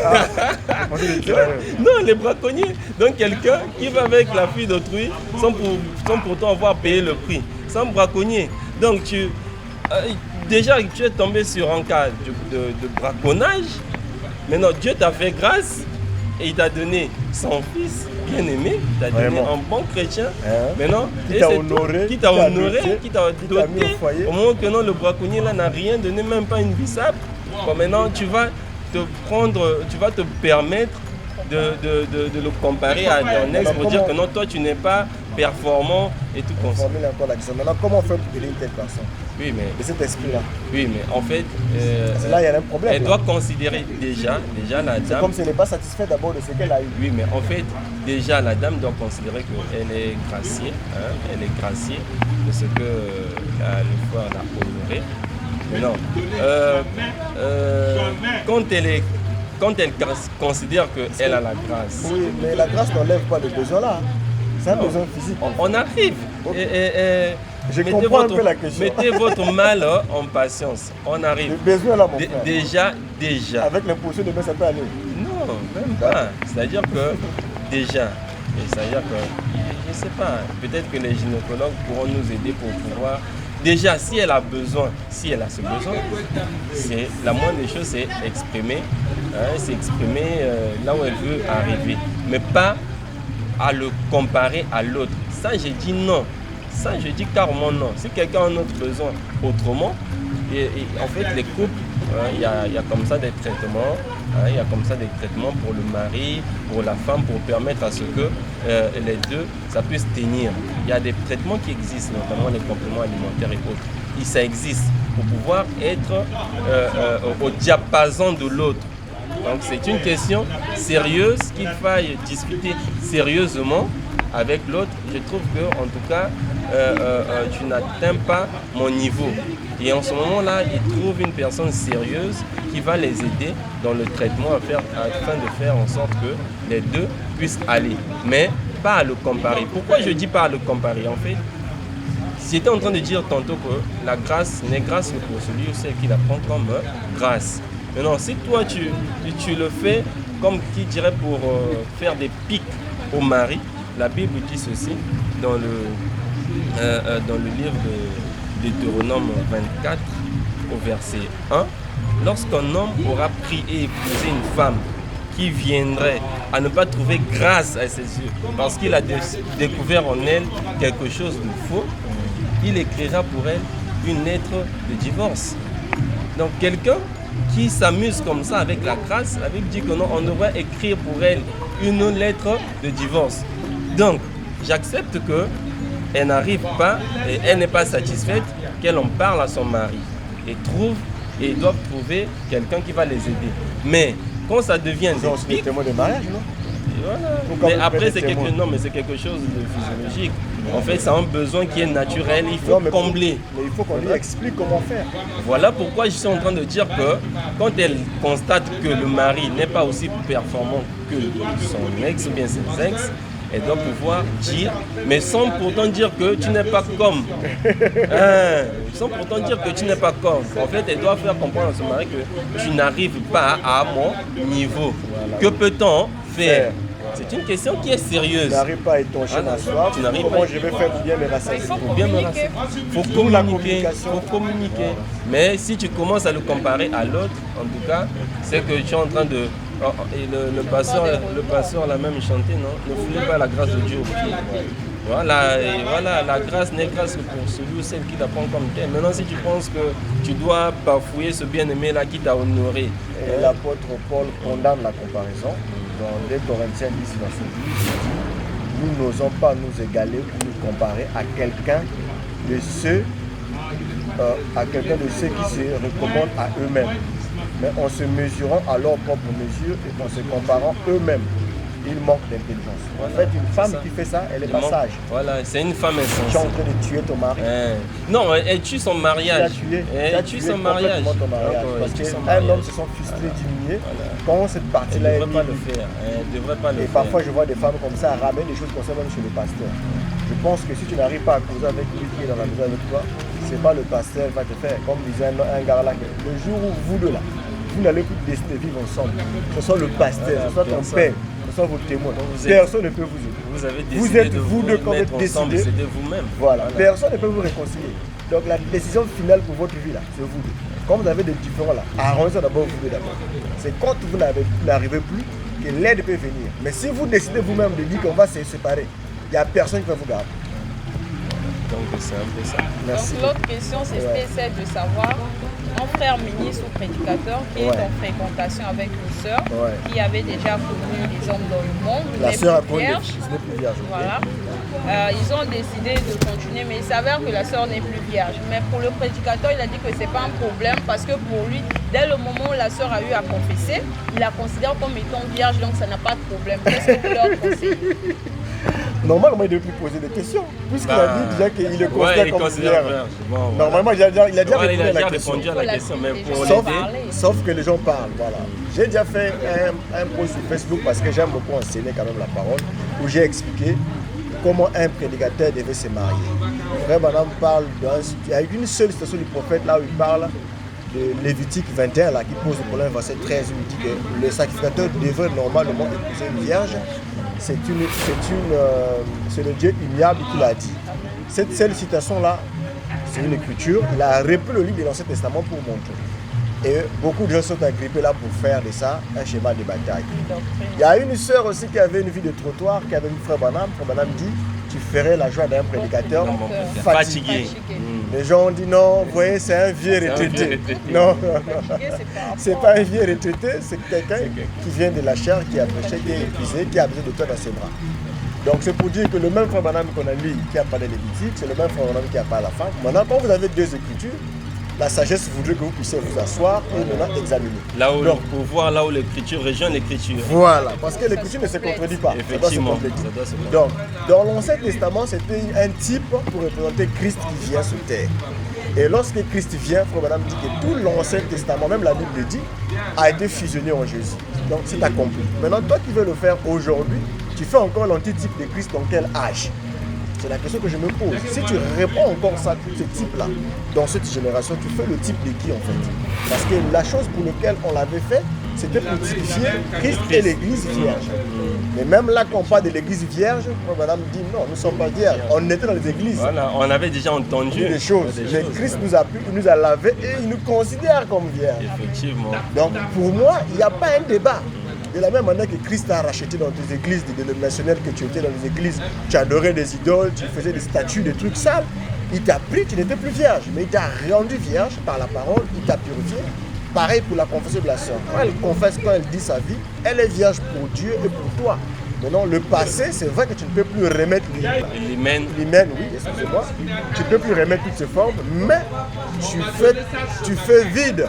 on dit les tirailleurs. Non, les braconniers. Donc quelqu'un qui va avec la fille d'autrui sans pourtant avoir payé le prix. C'est un braconnier. Donc déjà tu es tombé sur un cas de braconnage. Maintenant Dieu t'a fait grâce et il t'a donné son fils bien-aimé, il t'a donné un bon chrétien. Maintenant, qui t'a honoré, qui t'a doté. Au moment que non, le braconnier là n'a rien donné, même pas une bissap. Bon, maintenant tu vas te permettre de le comparer à ton ex pour dire que non, toi tu n'es pas performant et tout comme ça. Maintenant, comment on fait pour aider une telle personne? Oui, mais de cet esprit-là. Oui, mais en fait, là, il y a un problème. Elle doit considérer déjà la dame. C'est comme si elle n'est pas satisfaite d'abord de ce qu'elle a eu. Oui, mais en fait, déjà la dame doit considérer qu'elle est graciée. Elle est graciée de ce que le frère l'a honoré. Mais non. Quand elle considère qu'elle a la grâce. Oui, mais la grâce n'enlève pas le besoin là. C'est un besoin physique. On arrive. Je comprends un peu la question. Mettez votre mal en patience. On arrive. Le besoin là, mon frère. Déjà. Avec l'imposition de ça peut aller. Non, même pas. C'est-à-dire que déjà, c'est-à-dire que, je ne sais pas, peut-être que les gynécologues pourront nous aider pour pouvoir. Déjà, si elle a ce besoin, c'est la moindre des choses, c'est exprimer là où elle veut arriver, mais pas à le comparer à l'autre. Ça, j'ai dit non. Ça, je dis carrément non. Si quelqu'un a un autre besoin autrement, et en fait, les couples, il y a comme ça des traitements. Il y a comme ça des traitements pour le mari, pour la femme, pour permettre à ce que les deux, ça puisse tenir. Il y a des traitements qui existent, notamment les compléments alimentaires et autres. Et ça existe pour pouvoir être au diapason de l'autre. Donc c'est une question sérieuse qu'il faille discuter sérieusement avec l'autre. Je trouve que en tout cas, tu n'atteins pas mon niveau. Et en ce moment-là, ils trouvent une personne sérieuse qui va les aider dans le traitement afin de faire en sorte que les deux puissent aller. Mais pas à le comparer. Pourquoi je dis pas à le comparer? En fait, j'étais en train de dire tantôt que la grâce n'est grâce que pour celui ou celle qui la prend comme grâce. Maintenant, si toi tu le fais comme qui dirait pour faire des pics au mari, la Bible dit ceci dans le livre de Deutéronome 24 au verset 1. Lorsqu'un homme aura pris et épousé une femme qui viendrait à ne pas trouver grâce à ses yeux parce qu'il a découvert en elle quelque chose de faux, il écrira pour elle une lettre de divorce. Donc quelqu'un qui s'amuse comme ça avec la grâce, la Bible dit que non, on devrait écrire pour elle une lettre de divorce. Donc j'accepte qu'elle n'arrive pas et elle n'est pas satisfaite, qu'elle en parle à son mari et doivent trouver quelqu'un qui va les aider. Mais quand ça devient des témoins de mariage, non? Voilà. Mais après, c'est quelque chose de physiologique. En fait, c'est un besoin qui est naturel, il faut combler. Mais il faut qu'on lui explique comment faire. Voilà pourquoi je suis en train de dire que quand elle constate que le mari n'est pas aussi performant que son ex ou bien ses ex, elle doit pouvoir dire, mais sans pourtant dire que tu n'es pas comme. Sans pourtant dire que tu n'es pas comme. En fait, elle doit faire comprendre à son mari que tu n'arrives pas à mon niveau. Voilà. Que peut-on faire? C'est une question qui est sérieuse. Tu n'arrives pas à étancher ma soif. Comment je vais faire pour bien me rassasier? Il faut communiquer. Mais si tu commences à le comparer à l'autre, en tout cas, c'est que tu es en train de... Et le pasteur l'a même chanté, non? Ne foulez pas la grâce de Dieu au pied. Voilà, la grâce n'est grâce que pour celui ou celle qui la prend comme tel. Maintenant, si tu penses que tu dois bafouer ce bien-aimé-là qui t'a honoré. Et l'apôtre Paul condamne la comparaison. Dans 2 Corinthiens 10, verset 10, nous n'osons pas nous égaler ou nous comparer à quelqu'un de ceux qui se recommandent à eux-mêmes. mais en se mesurant à leur propre mesure et en se comparant eux-mêmes. Ils manquent d'intelligence. En fait, une femme qui fait ça, elle est pas sage. Voilà, c'est une femme Tu es insensée. en train de tuer ton mari. Non, elle tue son mariage. Elle tue son mariage. Ton mariage. Parce qu'un homme se sent frustré, diminué. Quand cette partie-là est Elle ne devrait pas le faire. Elle devrait pas le et faire. parfois, je vois des femmes comme ça ramener des choses comme ça même chez le pasteur. Je pense que si tu n'arrives pas à causer avec lui qui est dans la maison avec toi, c'est pas le pasteur qui va te faire. Comme disait un gars là, le jour où vous deux là, vous n'allez plus décider de vivre ensemble. Ce soit le pasteur, ce soit ton père, ce soit vos témoins. Personne ne peut vous aider. Vous avez Vous décidé êtes de vous deux comme mettre ensemble, décidé. c'était vous-même. Voilà. Personne ne peut vous réconcilier. Donc la décision finale pour votre vie là, c'est vous deux. Quand vous avez des différends là, arrangez d'abord vous deux d'abord. C'est quand vous n'arrivez plus que l'aide peut venir. Mais si vous décidez vous-même de dire qu'on va se séparer, il n'y a personne qui va vous garder. Donc c'est un peu ça. Merci. Donc l'autre question, c'était celle de savoir, mon frère ministre ou prédicateur qui est en fréquentation avec une sœur qui avait déjà connu les hommes dans le monde, la sœur a connu, vierge. n'est plus vierge. Voilà. Ils ont décidé de continuer, mais il s'avère que la sœur n'est plus vierge. Mais pour le prédicateur, il a dit que ce n'est pas un problème parce que pour lui, dès le moment où la sœur a eu à confesser, il la considère comme étant vierge, donc ça n'a pas de problème. Qu'est-ce que vous leur conseillez? Normalement, il ne devait plus poser des questions, puisqu'il a dit déjà qu'il le considère comme vierge. Bon, normalement, il a déjà répondu à la question. répondu à la question, mais pour Sauf que les gens parlent, voilà. J'ai déjà fait un post sur Facebook parce que j'aime beaucoup enseigner quand même la parole, où j'ai expliqué comment un prédicateur devait se marier. Frère Branham parle il y a une seule citation du prophète là où il parle de Lévitique 21 là, qui pose le problème, verset 13, où il dit que le sacrificateur devrait normalement épouser une vierge. C'est le Dieu immuable qui l'a dit. Cette seule citation-là, c'est une écriture. Il a repris le livre de l'Ancien Testament pour montrer. Et beaucoup de gens sont agrippés là pour faire de ça un schéma de bataille. Il y a une sœur aussi qui avait une vie de trottoir, qui avait vu Frère Branham. Frère Branham dit, tu ferais la joie d'un prédicateur fatigué. Les gens ont dit non, vous voyez, c'est un vieux retraité. Non, c'est pas un vieux retraité, c'est quelqu'un qui vient de la chair, qui a prêché, qui est épuisé, qui a besoin de toi dans ses bras. Donc c'est pour dire que le même Frère Branham qu'on a lu, qui a parlé des Lévitique, c'est le même Frère Branham qui a parlé à la fin. Maintenant, quand vous avez deux écritures, la sagesse voudrait que vous puissiez vous asseoir et maintenant examiner. Là où pour voir là où l'écriture rejoint l'écriture. Voilà, parce que l'écriture ne se contredit pas. Effectivement. Donc, dans l'Ancien Testament, c'était un type pour représenter Christ qui vient sur terre. Et lorsque Christ vient, Frère Branham dit que tout l'Ancien Testament, même la Bible le dit, a été fusionné en Jésus. Donc c'est accompli. Maintenant, toi qui veux le faire aujourd'hui, tu fais encore l'antitype de Christ dans quel âge? C'est la question que je me pose. Si tu réponds encore ça, ce type-là, dans cette génération, tu fais le type de qui en fait? Parce que la chose pour laquelle on l'avait fait, c'était pour typifier Christ et l'Église vierge. Mais même là, quand on parle de l'Église vierge, Madame dit non, nous ne sommes pas vierges. On était dans les églises. Voilà, on avait déjà entendu des choses. Mais Christ nous a pris, il nous a lavé et il nous considère comme vierges. Effectivement. Donc pour moi, il n'y a pas un débat. De la même manière que Christ a racheté dans tes églises dénominationnelles, que tu étais dans les églises, tu adorais des idoles, tu faisais des statues, des trucs sales, il t'a pris, tu n'étais plus vierge, mais il t'a rendu vierge par la parole, il t'a purifié. Pareil pour la confession de la sœur. Quand elle confesse, quand elle dit sa vie, elle est vierge pour Dieu et pour toi. Maintenant, le passé, c'est vrai que tu ne peux plus remettre l'hymen, oui, excusez-moi. Tu ne peux plus remettre toutes ses formes, mais tu fais vide,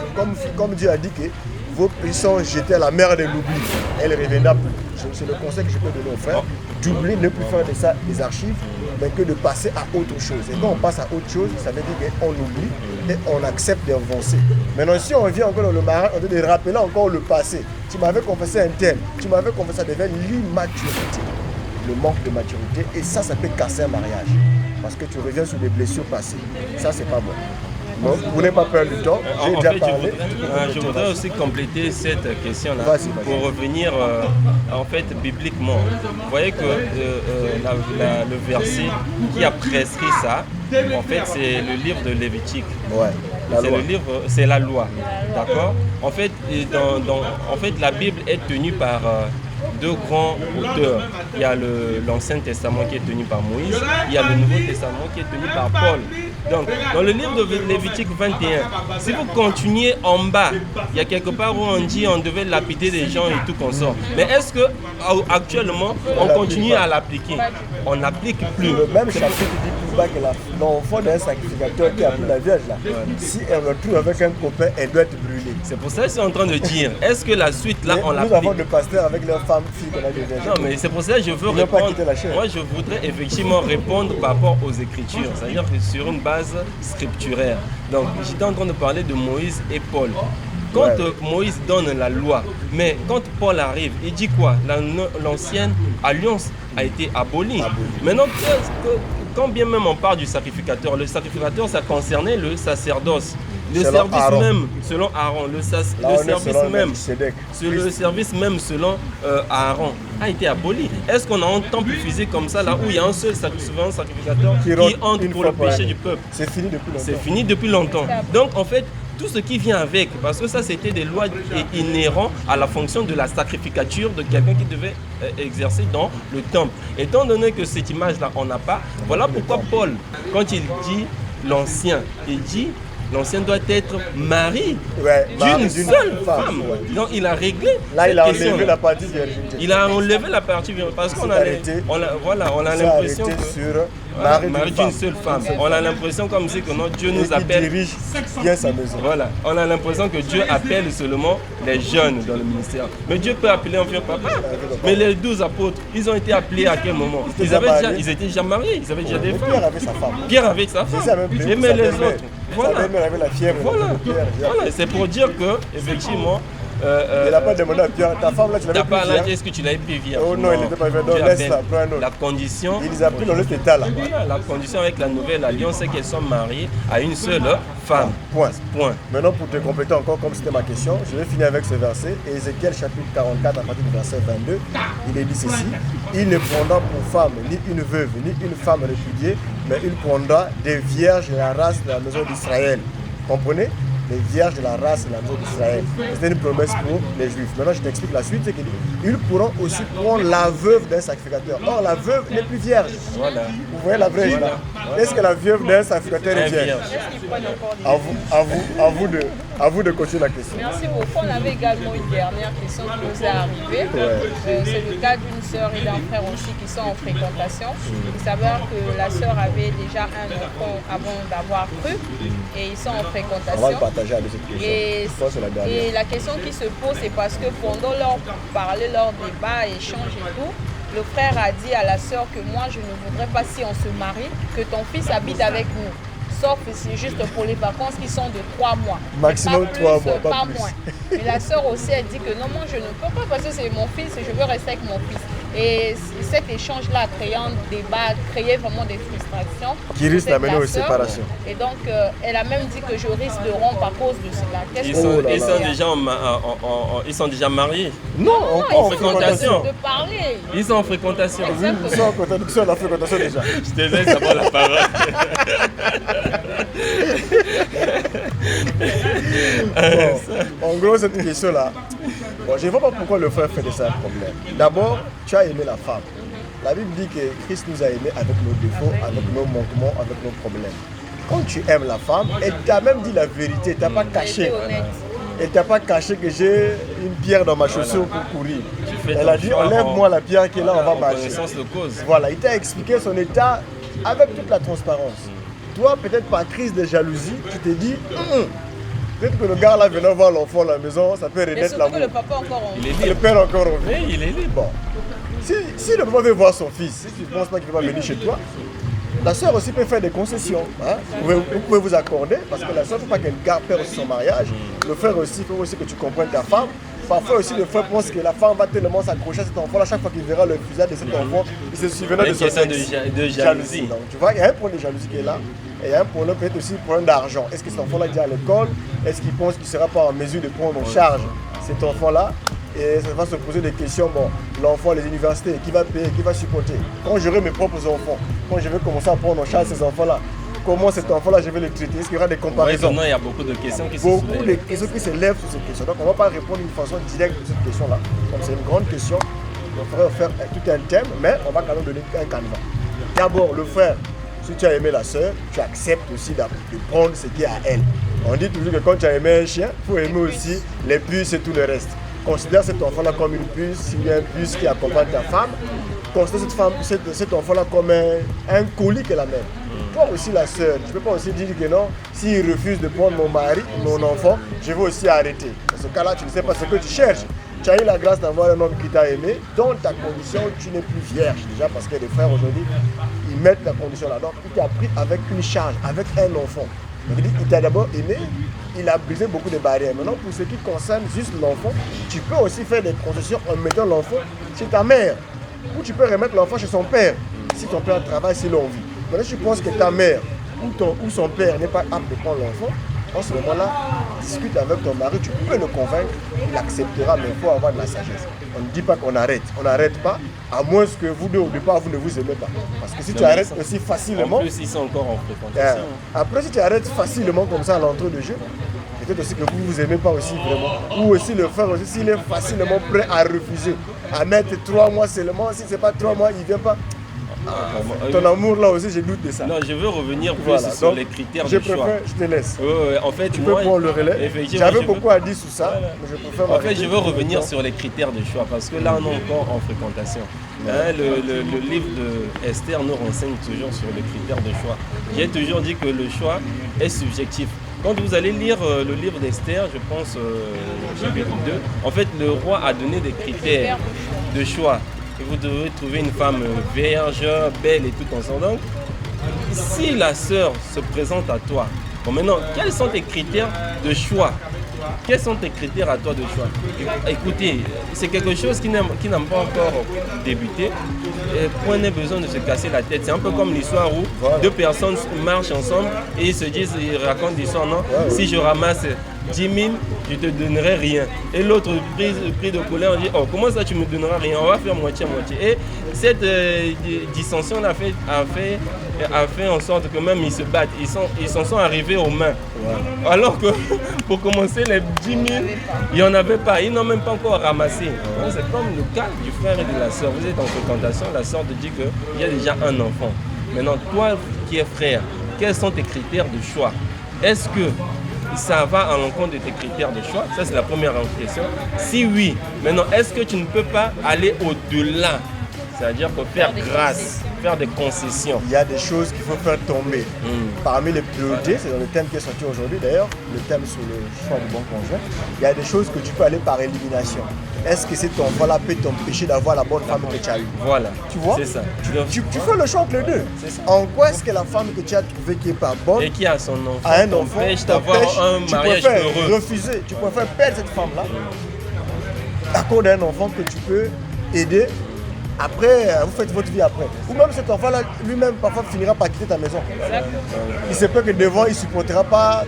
comme Dieu a dit que vos péchés sont jetés à la mer de l'oubli. Elle reviendra plus. C'est le conseil que je peux donner aux frères. D'oublier, ne plus faire de ça des archives, mais que de passer à autre chose. Et quand on passe à autre chose, ça veut dire qu'on oublie et on accepte d'avancer. Maintenant, si on vient encore dans le mariage, on doit rappeler encore le passé. Tu m'avais confessé un tel, tu m'avais confessé, ça devient l'immaturité. Le manque de maturité. Et ça peut casser un mariage. Parce que tu reviens sur des blessures passées. Ça, c'est pas bon. Donc, vous n'avez pas peur du temps, j'ai déjà parlé. Je voudrais aussi compléter cette question-là pour revenir en fait bibliquement. Vous voyez que le verset qui a prescrit ça, en fait, c'est le livre de Lévitique. Ouais, c'est la loi. D'accord. En fait, la Bible est tenue par deux grands auteurs. Il y a l'Ancien Testament qui est tenu par Moïse, il y a le Nouveau Testament qui est tenu par Paul. Donc, dans le livre de Lévitique 21, si vous continuez en bas, il y a quelque part où on dit on devait lapider des gens et tout consort. Mais est-ce que actuellement on continue à l'appliquer? On n'applique plus. Le même chapitre dit plus bas que l'enfant d'un sacrificateur qui a pris la Vierge là. Si elle retrouve avec un copain, elle doit être brûlée. C'est pour ça que je suis en train de dire, est-ce que la suite là on l'applique? Nous avons des pasteurs avec leurs femmes, filles qu'on a des vierges. Non, mais c'est pour ça que je veux répondre. Moi, je voudrais effectivement répondre par rapport aux Écritures, c'est-à-dire que sur une base scripturaire. Donc, j'étais en train de parler de Moïse et Paul. Quand Moïse donne la loi, mais quand Paul arrive, il dit quoi? L'ancienne alliance a été abolie. Maintenant, quand bien même on parle du sacrificateur, le sacrificateur, ça concernait le sacerdoce. Le service même, selon Aaron, le service même selon Aaron a été aboli. Est-ce qu'on a un temple physique comme ça, là où il y a un seul sacrificateur qui entre pour le péché du peuple? C'est fini depuis longtemps. C'est fini depuis longtemps. Donc en fait, tout ce qui vient avec, parce que ça c'était des lois inhérentes à la fonction de la sacrificature de quelqu'un qui devait exercer dans le temple. Étant donné que cette image-là, on n'a pas, voilà pourquoi Paul, quand il dit l'ancien, il dit l'ancien doit être marié d'une seule femme. Donc il a réglé. Là, il a enlevé la partie virginité. Il a enlevé la partie virginité parce qu'on a l'impression que sur mari d'une seule femme. On a l'impression comme si que Dieu nous appelle. Dirige bien sa maison. Voilà, on a l'impression que Dieu appelle seulement les jeunes dans le ministère. Mais Dieu peut appeler un vieux papa. Mais les 12 apôtres, ils ont été appelés à quel moment? Ils étaient déjà mariés, ils avaient déjà des femmes. Pierre avait sa femme. Pierre avait sa femme. Mais les autres. Voilà. Voilà. C'est pour dire que effectivement. Il n'a pas demandé à Pierre, ta femme là, tu l'avais pris vierge. Est-ce que tu l'avais pris vierge? Oh non, il n'était pas vierge. Donc laisse-la, prends un autre. La condition. Il les a pris dans l'autre état là. Voilà, la condition avec la nouvelle alliance, c'est qu'elles sont mariées à une seule femme. Point. Point. Maintenant, pour te compléter encore, comme c'était ma question, je vais finir avec ce verset. Ézéchiel chapitre 44, à partir du verset 22, il est dit ceci: il ne prendra pour femme ni une veuve, ni une femme répudiée, mais il prendra des vierges de la race de la maison d'Israël. Comprenez? Les vierges de la race de la maison d'Israël. C'était une promesse pour les Juifs. Maintenant, je t'explique la suite. C'est qu'ils pourront aussi prendre la veuve d'un sacrificateur. Or, la veuve n'est plus vierge. Voilà. Vous voyez la vraie là. Est-ce que la veuve d'un sacrificateur est vierge? À vous de cocher la question. Merci beaucoup. On avait également une dernière question qui nous est arrivée. C'est le cas d'une sœur et d'un frère aussi qui sont en fréquentation. Il s'avère que la sœur avait déjà un enfant avant d'avoir cru et ils sont en fréquentation. On va le partager avec cette question. Et la question qui se pose, c'est parce que pendant leur parler, leur débat, échange et tout, le frère a dit à la sœur que moi je ne voudrais pas, si on se marie, que ton fils habite avec nous. Sauf que c'est juste pour les vacances qui sont de 3 mois. Maximum 3 mois, pas plus. Moins. Et la sœur aussi, elle dit que non, moi je ne peux pas parce que c'est mon fils et je veux rester avec mon fils. Et cet échange-là a créé un débat, créé vraiment des frustrations. Qui risque d'amener aux séparations. Et donc, elle a même dit que je risque de rompre à cause de cela. Ils sont déjà mariés. Non, en fréquentation. De parler. Ils sont en fréquentation. Ils sont en fréquentation, la fréquentation déjà. Je te laisse avoir la parole. Bon, en gros, cette question-là, je ne vois pas pourquoi le frère fait de ça un problème. D'abord, tu as aimé la femme. La Bible dit que Christ nous a aimés avec nos défauts, avec nos manquements, avec nos problèmes. Quand tu aimes la femme, elle t'a même dit la vérité, elle t'a pas caché. Elle t'a pas caché que j'ai une pierre dans ma chaussure pour courir. Elle a dit, enlève-moi la pierre qui est là, on va marcher. Voilà, il t'a expliqué son état avec toute la transparence. Toi, peut-être par crise de jalousie, tu t'es dit, peut-être que le gars là venant voir l'enfant à la maison, ça peut renaître l'amour. Le papa encore en vie. Le père encore en vie. Il est libre. Bon. Si le papa veut voir son fils, si tu ne penses pas qu'il va venir chez toi, la soeur aussi peut faire des concessions. Hein? Vous pouvez vous accorder, parce que la soeur ne faut pas qu'elle perde aussi son mariage. Le frère aussi, il faut aussi que tu comprennes ta femme. Parfois aussi, le frère pense que la femme va tellement s'accrocher à cet enfant. À chaque fois qu'il verra le visage de cet enfant, il se souviendra de son sexe. De jalousie. Donc, tu vois, il y a un problème de jalousie qui est là. Et il y a un problème, peut-être aussi un problème d'argent. Est-ce que cet enfant-là est déjà à l'école? Est-ce qu'il pense qu'il ne sera pas en mesure de prendre en charge cet enfant-là? Et ça va se poser des questions, bon, l'enfant, les universités, qui va payer, qui va supporter? Quand j'aurai mes propres enfants, quand je vais commencer à prendre en charge ces enfants-là, comment cet enfant-là, je vais le traiter? Est-ce qu'il y aura des comparaisons? Il y a beaucoup de questions qui se soulèvent. Beaucoup de questions qui se lèvent sur ces questions. Donc on ne va pas répondre d'une façon directe à cette question-là. Comme c'est une grande question, on ferait faire tout un thème, mais on va quand même donner un canevas. D'abord, le frère, Si tu as aimé la sœur, tu acceptes aussi de prendre ce qui est à elle. On dit toujours que quand tu as aimé un chien, il faut aimer aussi les puces et tout le reste. Considère cet enfant-là comme une puce, s'il y a une puce qui accompagne ta femme. Considère cet enfant-là comme un colis qu'elle amène. Toi aussi la sœur, tu ne peux pas aussi dire que non, s'il refuse de prendre mon mari, mon enfant, je vais aussi arrêter. Dans ce cas-là, tu ne sais pas ce que tu cherches. Tu as eu la grâce d'avoir un homme qui t'a aimé. Dans ta condition, tu n'es plus vierge déjà parce que les frères aujourd'hui, ils mettent la condition là. Donc, il t'a pris avec une charge, avec un enfant. Donc, il t'a d'abord aimé, il a brisé beaucoup de barrières. Maintenant, pour ce qui concerne juste l'enfant, tu peux aussi faire des concessions en mettant l'enfant chez ta mère. Ou tu peux remettre l'enfant chez son père, si ton père travaille, s'il a envie. Maintenant, si tu penses que ta mère ou son père n'est pas apte de prendre l'enfant, en ce moment-là, discute avec ton mari, tu peux le convaincre, il acceptera, mais il faut avoir de la sagesse. On ne dit pas qu'on arrête, on n'arrête pas, à moins que vous deux au départ, vous ne vous aimez pas. Parce que si tu arrêtes aussi facilement... En plus, ils sont encore en fréquentation. Après, si tu arrêtes facilement comme ça à l'entrée de jeu, peut-être aussi que vous ne vous aimez pas aussi vraiment. Ou aussi le frère aussi, s'il est facilement prêt à refuser, à mettre 3 mois seulement, si ce n'est pas 3 mois, il ne vient pas. Ton amour là aussi, je doute de ça. Non, je veux revenir plus sur donc, les critères de choix. Je te laisse. En fait, tu peux prendre le relais. J'avais beaucoup à dire sur ça, mais je préfère. En fait, je veux revenir sur les critères de choix parce que là, on est encore en fréquentation. Le livre de Esther nous renseigne toujours sur les critères de choix. J'ai toujours dit que le choix est subjectif. Quand vous allez lire le livre d'Esther, je pense, chapitre 2, en fait, le roi a donné des critères de choix. Vous devez trouver une femme vierge, belle et tout ensemble. Donc, si la sœur se présente à toi, bon maintenant, quels sont tes critères de choix? Quels sont tes critères à toi de choix? Écoutez, c'est quelque chose qui n'a pas encore débuté. Point n'est besoin de se casser la tête. C'est un peu comme l'histoire où deux personnes marchent ensemble et ils se disent, ils racontent l'histoire, non? Si je ramasse 10 000, je te donnerai rien. Et l'autre pris de colère, on dit, oh, comment ça tu me donneras rien? On va faire moitié-moitié. Et cette dissension a fait en sorte que même ils se battent. Ils s'en sont arrivés aux mains. Ouais. Alors que pour commencer, les 10 000, il n'y en avait pas. Ils n'ont même pas encore ramassé. Ouais, c'est comme le cas du frère et de la soeur. Vous êtes en fréquentation, la soeur te dit qu'il y a déjà un enfant. Maintenant, toi qui es frère, quels sont tes critères de choix? Est-ce que ça va à l'encontre de tes critères de choix? Ça, c'est la première question. Si oui, maintenant, est-ce que tu ne peux pas aller au-delà? C'est-à-dire que faire grâce, faire des concessions. Il y a des choses qu'il faut faire tomber. Parmi les priorités, c'est dans le thème qui est sorti aujourd'hui d'ailleurs, le thème sur le choix du bon conjoint, il y a des choses que tu peux aller par élimination. Est-ce que cet enfant-là peut t'empêcher d'avoir la bonne femme que tu as eue? Voilà. Tu vois? C'est ça. Tu fais le choix entre les deux. En quoi est-ce que la femme que tu as trouvée qui n'est pas bonne et qui a son enfant, a un enfant d'avoir un mariage heureux? Refuser. Tu préfères perdre cette femme-là à cause d'un enfant que tu peux aider. Après, vous faites votre vie après. Ou même cet enfant-là, lui-même, parfois finira par quitter ta maison. Il se peut que devant, il ne supportera pas.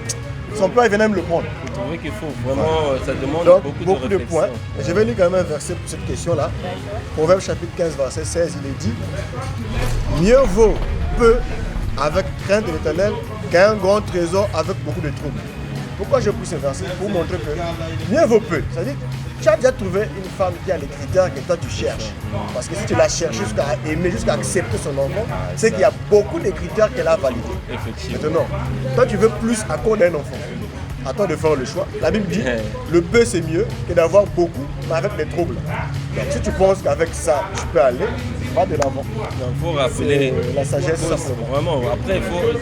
Son père, il vient même le prendre. Vous trouvez qu'il faut vraiment, ça demande donc, beaucoup de points. Et je vais lire quand même un verset pour cette question-là. Proverbe chapitre 15, verset 16, il est dit: mieux vaut peu avec crainte de l'Éternel qu'un grand trésor avec beaucoup de troubles. Pourquoi je pousse ce verset? Pour montrer que mieux vaut peu. C'est-à-dire, tu as déjà trouvé une femme qui a les critères que toi tu cherches. Parce que si tu la cherches jusqu'à aimer, jusqu'à accepter son enfant, c'est qu'il y a beaucoup de critères qu'elle a validés. Maintenant, toi tu veux plus à cause d'un enfant. À toi de faire le choix. La Bible dit, le peu c'est mieux que d'avoir beaucoup, mais avec des troubles. Donc si tu penses qu'avec ça, tu peux aller, va de l'avant. Il faut rappeler la sagesse simplement. Vraiment, après il faut,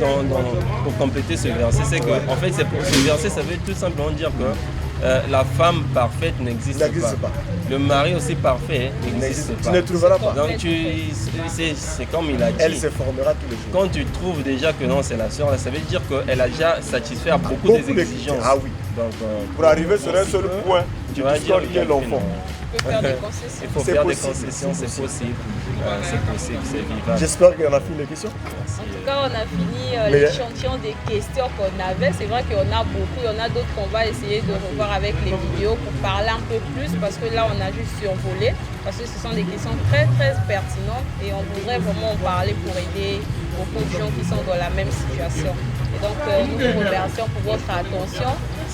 pour compléter ce verset, c'est que en fait, ce verset, ça veut tout simplement dire que la femme parfaite n'existe pas. Le mari aussi parfait n'existe pas. Tu ne trouveras pas. Donc c'est comme il a dit. Elle se formera tous les jours. Quand tu trouves déjà que non, c'est la soeur, ça veut dire qu'elle a déjà satisfait à beaucoup des exigences. Ah oui. Donc, pour arriver sur un seul point, tu vas dire quel l'enfant. Il faut faire des concessions. Il faut faire des concessions, c'est possible. C'est possible, c'est vivable. J'espère qu'on a fini les questions. En tout cas, on a fini l'échantillon des questions qu'on avait. C'est vrai qu'il y en a beaucoup. Il y en a d'autres qu'on va essayer de revoir avec les vidéos pour parler un peu plus parce que là, on a juste survolé. Parce que ce sont des questions très très pertinentes et on voudrait vraiment en parler pour aider beaucoup de gens qui sont dans la même situation. Et donc, nous vous remercions pour votre attention.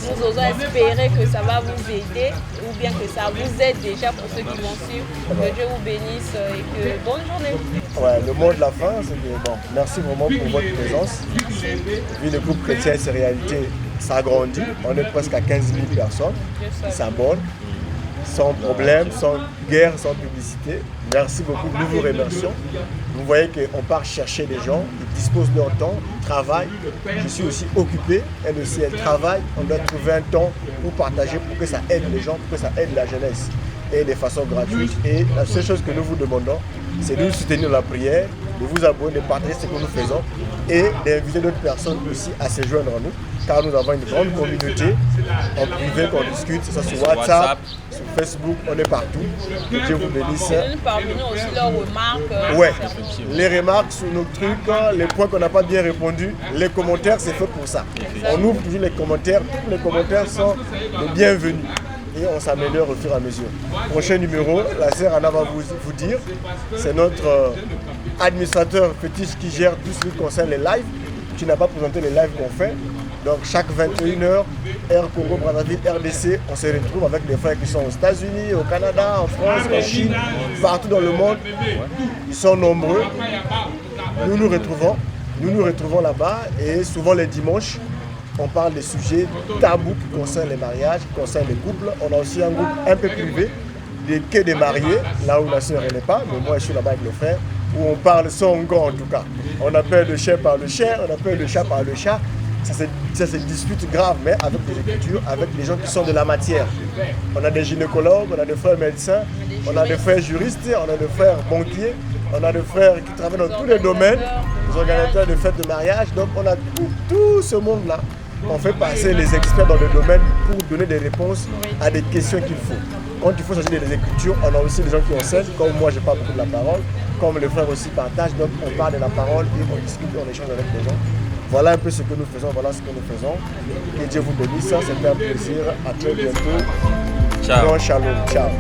Nous osons espérer que ça va vous aider ou bien que ça vous aide déjà pour ceux qui vont suivre. Que Dieu vous bénisse et que bonne journée. Ouais, le mot de la fin, c'est que bon, merci vraiment pour votre présence. Vu le groupe chrétien et ses réalités, ça grandit. On est presque à 15 000 personnes qui s'abonnent. Sans problème, sans guerre, sans publicité. Merci beaucoup, nous vous remercions. Vous voyez qu'on part chercher des gens, ils disposent de leur temps, ils travaillent. Je suis aussi occupé, elle aussi, elle travaille. On doit trouver un temps pour partager, pour que ça aide les gens, pour que ça aide la jeunesse et de façon gratuite. Et la seule chose que nous vous demandons, c'est de nous soutenir dans la prière, de vous abonner, de partager ce que nous faisons et d'inviter d'autres personnes aussi à se joindre à nous, car nous avons une grande communauté en privé qu'on discute, que ce soit sur WhatsApp, sur Facebook, on est partout. Que Dieu vous bénisse. Et nous parvenons aussi leurs remarques. Ouais, les remarques sur nos trucs, les points qu'on n'a pas bien répondu, les commentaires, c'est fait pour ça. On ouvre toujours les commentaires, tous les commentaires sont les bienvenus. Et on s'améliore au fur et à mesure. Prochain numéro, la sœur Anna va vous dire, c'est notre administrateur fétiche qui gère tout ce qui concerne les lives. Tu n'as pas présenté les lives qu'on fait. Donc chaque 21h, Air Congo, Brazzaville, RDC, on se retrouve avec des frères qui sont aux États-Unis, au Canada, en France, en Chine, partout dans le monde. Ils sont nombreux. Nous nous retrouvons là-bas et souvent les dimanches, on parle des sujets tabous qui concernent les mariages, qui concernent les couples. On a aussi un groupe un peu privé, que des mariés, là où la sœur n'est pas, mais moi je suis là-bas avec le frère, où on parle songo en tout cas. On appelle le chien par le chien, on appelle le chat par le chat. Ça se dispute grave, mais avec les écritures, avec les gens qui sont de la matière. On a des gynécologues, on a des frères médecins, on a des frères juristes, on a des frères banquiers, on a des frères qui travaillent dans tous les domaines, des organisateurs de fêtes de mariage. Donc on a tout ce monde-là. On fait passer les experts dans le domaine pour donner des réponses à des questions qu'il faut. Quand il faut changer des écritures, on a aussi des gens qui enseignent, comme moi je parle beaucoup de la parole, comme les frères aussi partagent, donc on parle de la parole et on discute, on échange avec les gens. Voilà un peu ce que nous faisons, voilà ce que nous faisons. Que Dieu vous bénisse, c'était un plaisir, à très bientôt. Ciao. Shalom, ciao.